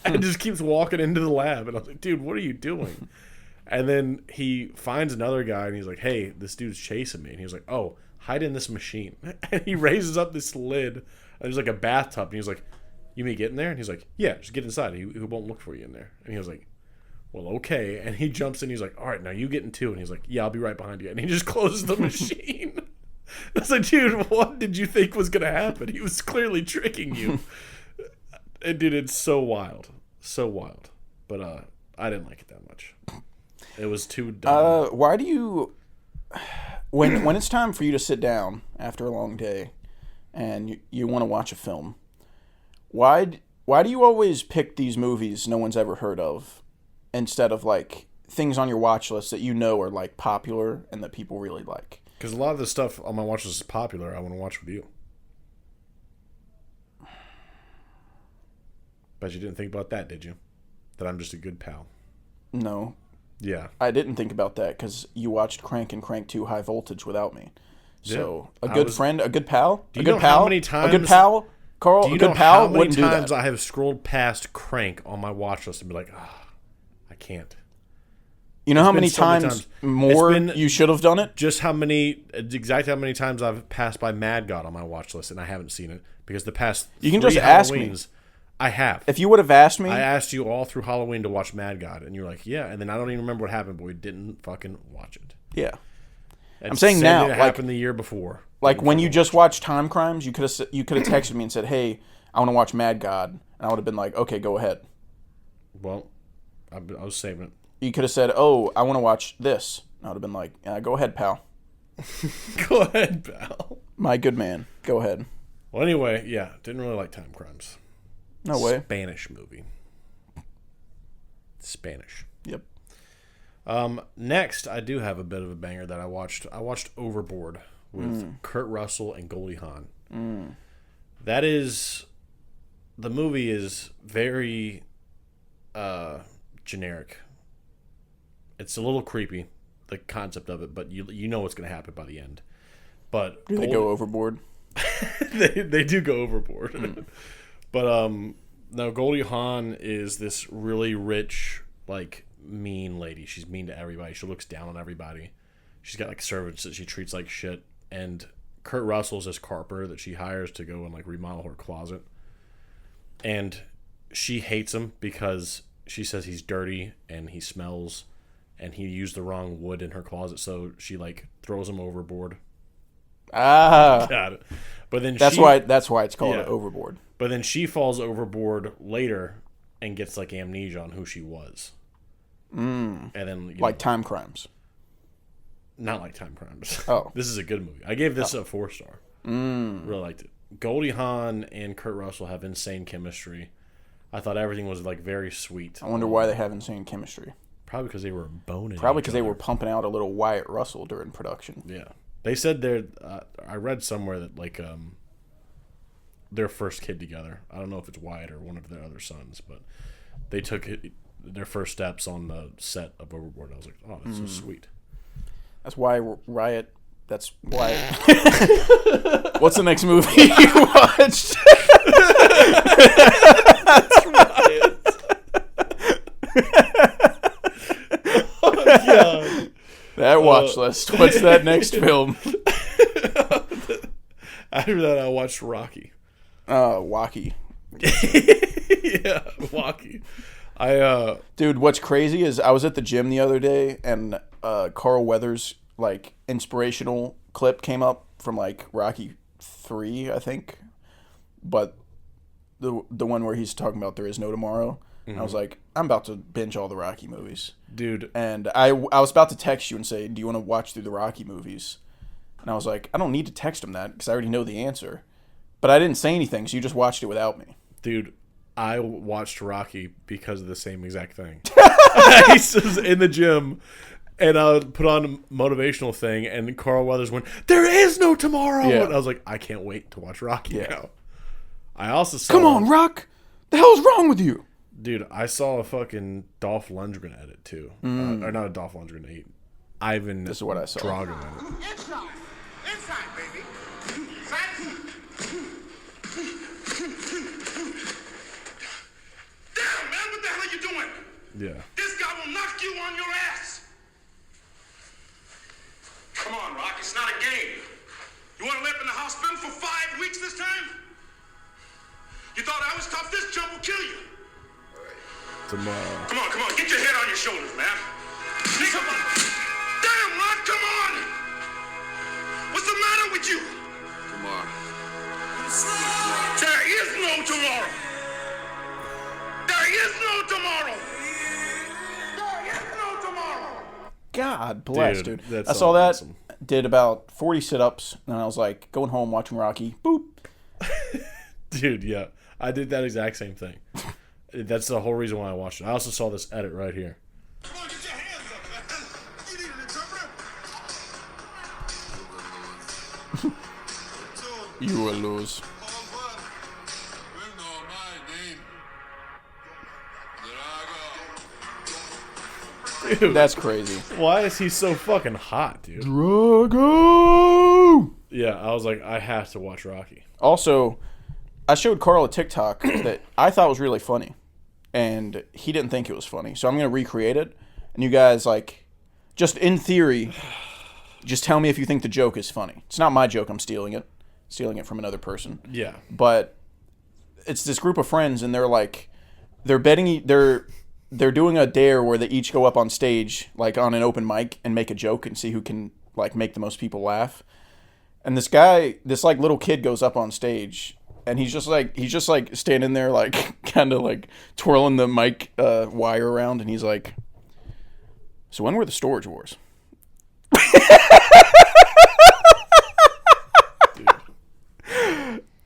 And just keeps walking into the lab. And I was like, dude, what are you doing? And then he finds another guy, and he's like, hey, this dude's chasing me. And he was like, oh, hide in this machine. And he raises up this lid, and there's like a bathtub. And he's like, you mean get in there? And he's like, yeah, just get inside. He won't look for you in there. And he was like, well, okay. And he jumps in. He's like, all right, now you get in too. And he's like, yeah, I'll be right behind you. And he just closes the machine. I was like, dude, what did you think was going to happen? He was clearly tricking you. And dude, it's so wild. So wild. But I didn't like it that much. It was too dumb. Why do you... When it's time for you to sit down after a long day and you want to watch a film, why do you always pick these movies no one's ever heard of instead of, like, things on your watch list that you know are, like, popular and that people really like? Because a lot of the stuff on my watch list is popular. I want to watch with you. Bet you didn't think about that, did you? That I'm just a good pal. No. Yeah. I didn't think about that because you watched Crank and Crank 2 High Voltage without me. So, Yeah. a good friend, a good pal, Do you know how many times... a good pal, Carl, Do a you good know pal how many wouldn't do times that. I have scrolled past Crank on my watch list and be like, I can't. You know how many been so many times times. more It's been- you should have done it? Just exactly how many times I've passed by Mad God on my watch list and I haven't seen it because the past You can 3 just ask me. Halloweens, I have. If you would have asked me, I asked you all through Halloween to watch Mad God, and you're like, yeah, and then I don't even remember what happened, but we didn't fucking watch it. yeah. And I'm saying same now, thing that like- happened the year before. Like when you just watched Time Crimes, you could have texted me and said, "Hey, I want to watch Mad God," and I would have been like, "Okay, go ahead." Well, I was saving it. You could have said, "Oh, I want to watch this," and I would have been like, "Go ahead, pal. Go ahead, pal. My good man, go ahead." Well, anyway, yeah, didn't really like Time Crimes. No way. Spanish movie. Spanish. Yep. Next, I do have a bit of a banger that I watched. I watched Overboard with Kurt Russell and Goldie Hawn. That is... The movie is very generic. It's a little creepy, the concept of it, but you know what's going to happen by the end. But Do they go overboard? they do go overboard. But no, Goldie Hawn is this really rich, like, mean lady. She's mean to everybody. She looks down on everybody. She's got, like, servants that she treats like shit. And Kurt Russell's this carpenter that she hires to go and, like, remodel her closet. And she hates him because she says he's dirty and he smells and he used the wrong wood in her closet, so she, like, throws him overboard. Ah, Got it. But then that's why it's called Yeah. Overboard. But then she falls overboard later and gets, like, amnesia on who she was. And then, you Like know, Time Crimes. not like Time Crimes. Oh. This is a good movie. I gave this a 4-star. Really liked it. Goldie Hawn and Kurt Russell have insane chemistry. I thought everything was like very sweet. I wonder why they haven't seen chemistry. Probably because they were boning. Probably because they were pumping out a little Wyatt Russell during production. Yeah, they said they're. I read somewhere that like their first kid together. I don't know if it's Wyatt or one of their other sons, but they took their first steps on the set of Overboard. I was like, oh, that's so sweet. That's why Riot. That's why. What's the next movie you watched? That's Riot. Oh God. That watch list. What's that next film? After that, I watched Rocky. Wacky. Yeah, Rocky. Dude, what's crazy is I was at the gym the other day and Carl Weathers' like inspirational clip came up from like Rocky 3, I think. But the one where he's talking about there is no tomorrow. Mm-hmm. I was like, I'm about to binge all the Rocky movies. Dude. And I was about to text you and say, do you want to watch through the Rocky movies? And I was like, I don't need to text him that because I already know the answer. But I didn't say anything, so you just watched it without me. Dude, I watched Rocky because of the same exact thing. I was in the gym, and I put on a motivational thing, and Carl Weathers went, there is no tomorrow! Yeah. And I was like, I can't wait to watch Rocky now. I also saw... Come on, Rock! The hell's wrong with you? Dude, I saw a fucking Dolph Lundgren edit, too. Or not a Dolph Lundgren, Ivan This is what I saw. Drago edit. Inside! Inside, baby! Inside! Damn, man, what the hell are you doing? Yeah. This guy will knock you on your ass! Come on, Rock, it's not a game. You want to live in the hospital for 5 weeks this time? You thought I was tough? This jump will kill you. Tomorrow. Come on, get your head on your shoulders, man. Come on. Damn, Rock, come on! What's the matter with you? Tomorrow. There is no tomorrow. There is no tomorrow. There is no tomorrow. God bless, dude. That's I saw that, awesome. did about 40 sit-ups, and I was like, going home, watching Rocky. Boop. Dude, yeah. I did that exact same thing. That's the whole reason why I watched it. I also saw this edit right here. Come on, get your hands up, man. You need an interpreter. You will lose. Dude, That's crazy. why is he so fucking hot, dude? Drago! Yeah, I was like, I have to watch Rocky. Also, I showed Carl a TikTok that I thought was really funny, and he didn't think it was funny. So I'm going to recreate it, and you guys, like, just in theory, just tell me if you think the joke is funny. It's not my joke. I'm stealing it from another person. Yeah. But it's this group of friends, and they're like, they're doing a dare where they each go up on stage, like on an open mic, and make a joke and see who can like make the most people laugh. And this like little kid goes up on stage, and he's just like standing there, like kind of like twirling the mic wire around, and he's like, "So when were the Storage Wars?"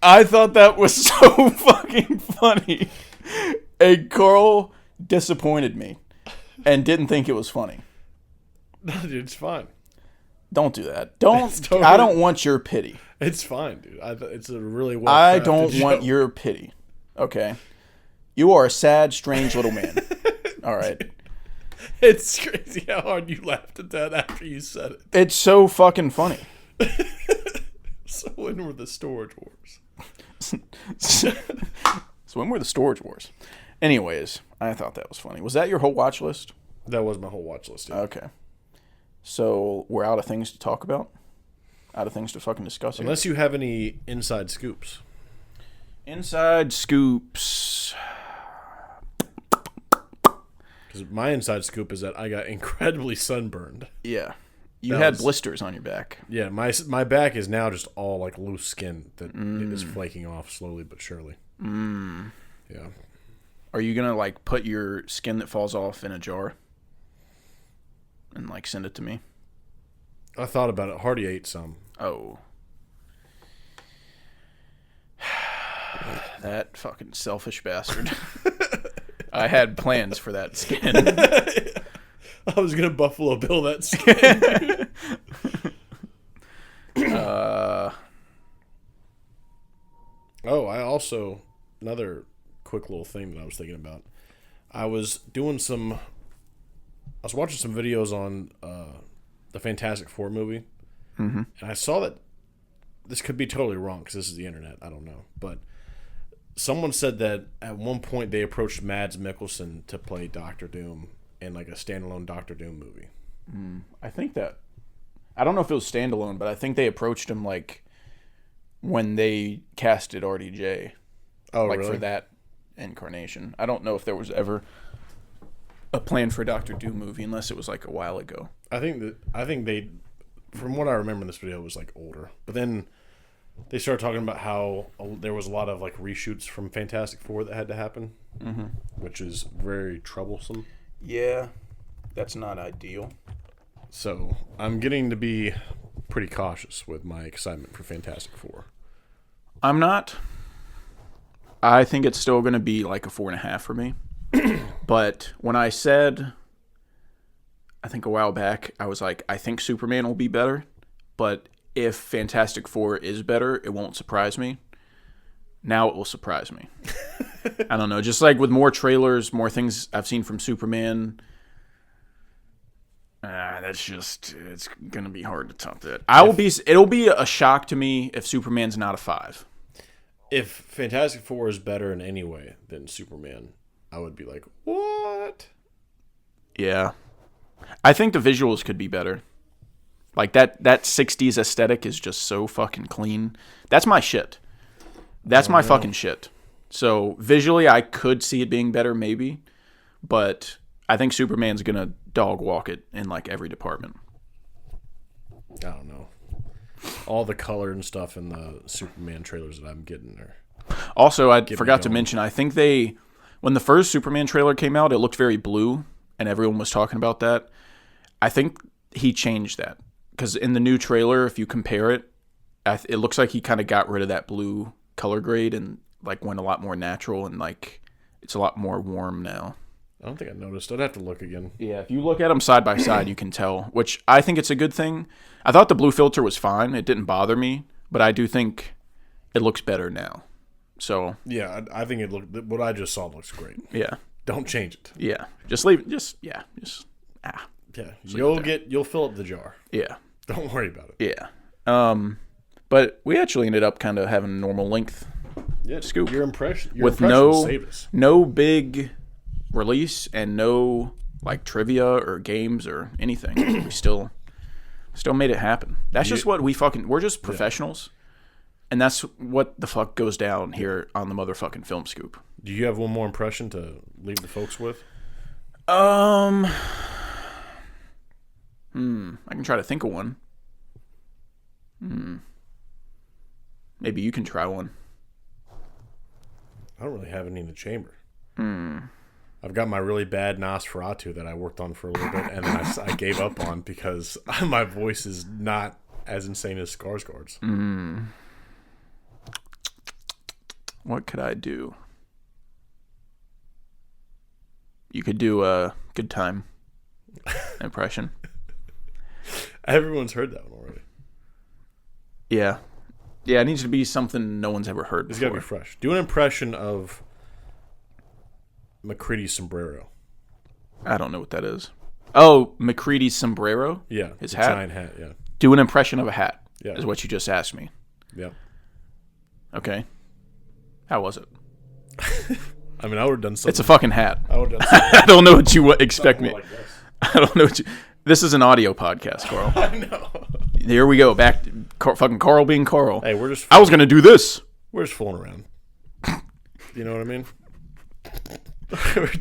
I thought that was so fucking funny. And Carl disappointed me and didn't think it was funny. No, dude, it's fine. Don't do that. Don't. Totally, I don't want your pity. It's fine, dude. It's a really well. I don't want your pity. Okay. You are a sad, strange little man. All right. It's crazy how hard you laughed at that after you said it. It's so fucking funny. So when were the Storage Wars? So when were the Storage Wars? Anyways, I thought that was funny. Was that your whole watch list? That was my whole watch list, dude. Okay. So we're out of things to talk about? Out of things to fucking discuss here? Unless you have any inside scoops. Inside scoops. Because my inside scoop is that I got incredibly sunburned. Yeah. You That had was- blisters on your back. Yeah, my back is now just all like loose skin that it is flaking off slowly but surely. Yeah. Are you going to like put your skin that falls off in a jar and like send it to me? I thought about it. Hardy ate some. Oh. That fucking selfish bastard. I had plans for that skin. I was gonna Buffalo Bill that skin. Oh, I also another quick little thing that I was thinking about. I was watching some videos on the Fantastic Four movie, and I saw that this could be totally wrong because this is the internet. I don't know, but someone said that at one point they approached Mads Mikkelsen to play Doctor Doom in like a standalone Doctor Doom movie. I think that I don't know if it was standalone, but I think they approached him like when they casted RDJ. Oh, like really? for that incarnation. I don't know if there was ever a plan for a Doctor Doom movie unless it was like a while ago. I think they, from what I remember in this video, it was like older. But then they started talking about how there was a lot of like reshoots from Fantastic Four that had to happen, which is very troublesome. Yeah, that's not ideal. So I'm getting to be pretty cautious with my excitement for Fantastic Four. I'm not. I think it's still going to be like a 4.5 for me. But when I said, I think a while back, I was like, I think Superman will be better. But if Fantastic Four is better, it won't surprise me. Now it will surprise me. I don't know. Just like with more trailers, more things I've seen from Superman. It's going to be hard to top that. It'll be a shock to me if Superman's not a 5. If Fantastic Four is better in any way than Superman, I would be like, what? Yeah. I think the visuals could be better. Like that 60s aesthetic is just so fucking clean. That's my shit. That's my fucking shit. So visually I could see it being better maybe, but I think Superman's going to dog walk it in like every department. I don't know. All the color and stuff in the Superman trailers that I'm getting there. Also, I forgot to mention, I think when the first Superman trailer came out, it looked very blue, and everyone was talking about that. I think he changed that. Because in the new trailer, if you compare it, it looks like he kind of got rid of that blue color grade and like went a lot more natural, and like it's a lot more warm now. I don't think I noticed. I'd have to look again. Yeah, if you look at them side by side, you can tell, which I think it's a good thing. I thought the blue filter was fine. It didn't bother me, but I do think it looks better now. So yeah, I think what I just saw looks great. Yeah. Don't change it. Yeah. Just leave it. Yeah. You'll fill up the jar. Yeah. Don't worry about it. Yeah. But we actually ended up kind of having a normal length scoop. Your impression with no big release and no like trivia or games or anything. We still made it happen. That's just what we're just professionals. And that's what the fuck goes down here on the motherfucking Film Scoop. Do you have one more impression to leave the folks with? I can try to think of one. Maybe you can try one. I don't really have any in the chamber. I've got my really bad Nosferatu that I worked on for a little bit, and then I gave up on because my voice is not as insane as Skarsgård's. What could I do? You could do a Good Time impression. Everyone's heard that one already. Yeah. Yeah, it needs to be something no one's ever heard before. It's got to be fresh. Do an impression of McCready's sombrero. I don't know what that is. Oh, McCready's sombrero? Yeah. His hat? Giant hat, yeah. Do an impression of a hat, Yeah. is what you just asked me. Yeah. Okay. How was it? I mean, I would have done something. It's a fucking hat. I would have done something. I don't know what you expect me. Like this. I don't know what you... This is an audio podcast, Carl. I know. Here we go. Back to fucking Carl being Carl. Hey, we're just... I was going to do this. We're just fooling around. You know what I mean?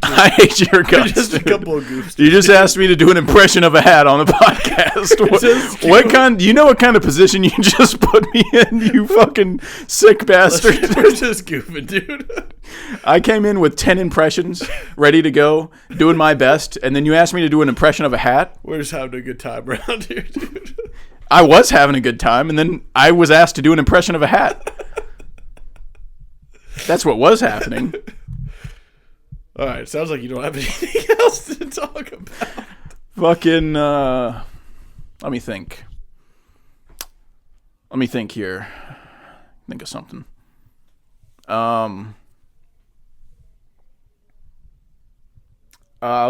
I hate your guts. Just a couple of goofs. You just asked me to do an impression of a hat on the podcast. What kind? You know what kind of position you just put me in? You fucking sick bastard. We're just goofing, dude. I came in with 10 impressions, ready to go, doing my best, and then you asked me to do an impression of a hat. We're just having a good time around here, dude. I was having a good time, and then I was asked to do an impression of a hat. That's what was happening. All right, sounds like you don't have anything else to talk about. Fucking, let me think. Let me think here. Think of something. I'll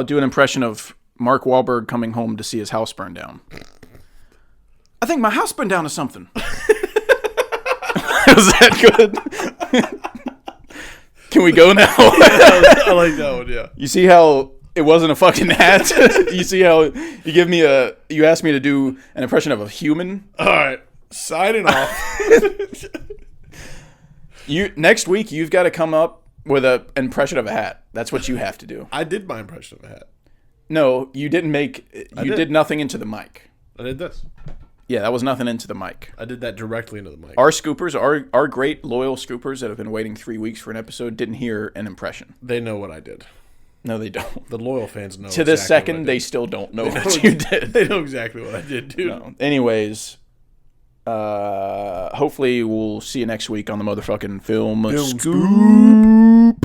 do an impression of Mark Wahlberg coming home to see his house burn down. I think my house burned down to something. Was that good? Can we go now? I like that one, yeah. You see how it wasn't a fucking hat? You see how you asked me to do an impression of a human? All right, signing off. Next week, you've got to come up with an impression of a hat. That's what you have to do. I did my impression of a hat. No, you didn't make... You did nothing into the mic. I did this. Yeah, that was nothing into the mic. I did that directly into the mic. Our scoopers, our great loyal scoopers that have been waiting 3 weeks for an episode didn't hear an impression. They know what I did. No, they don't. The loyal fans know. To this second, they still don't know what you did. They know exactly what I did, dude. No. Anyways, hopefully we'll see you next week on the motherfucking Film Scoop.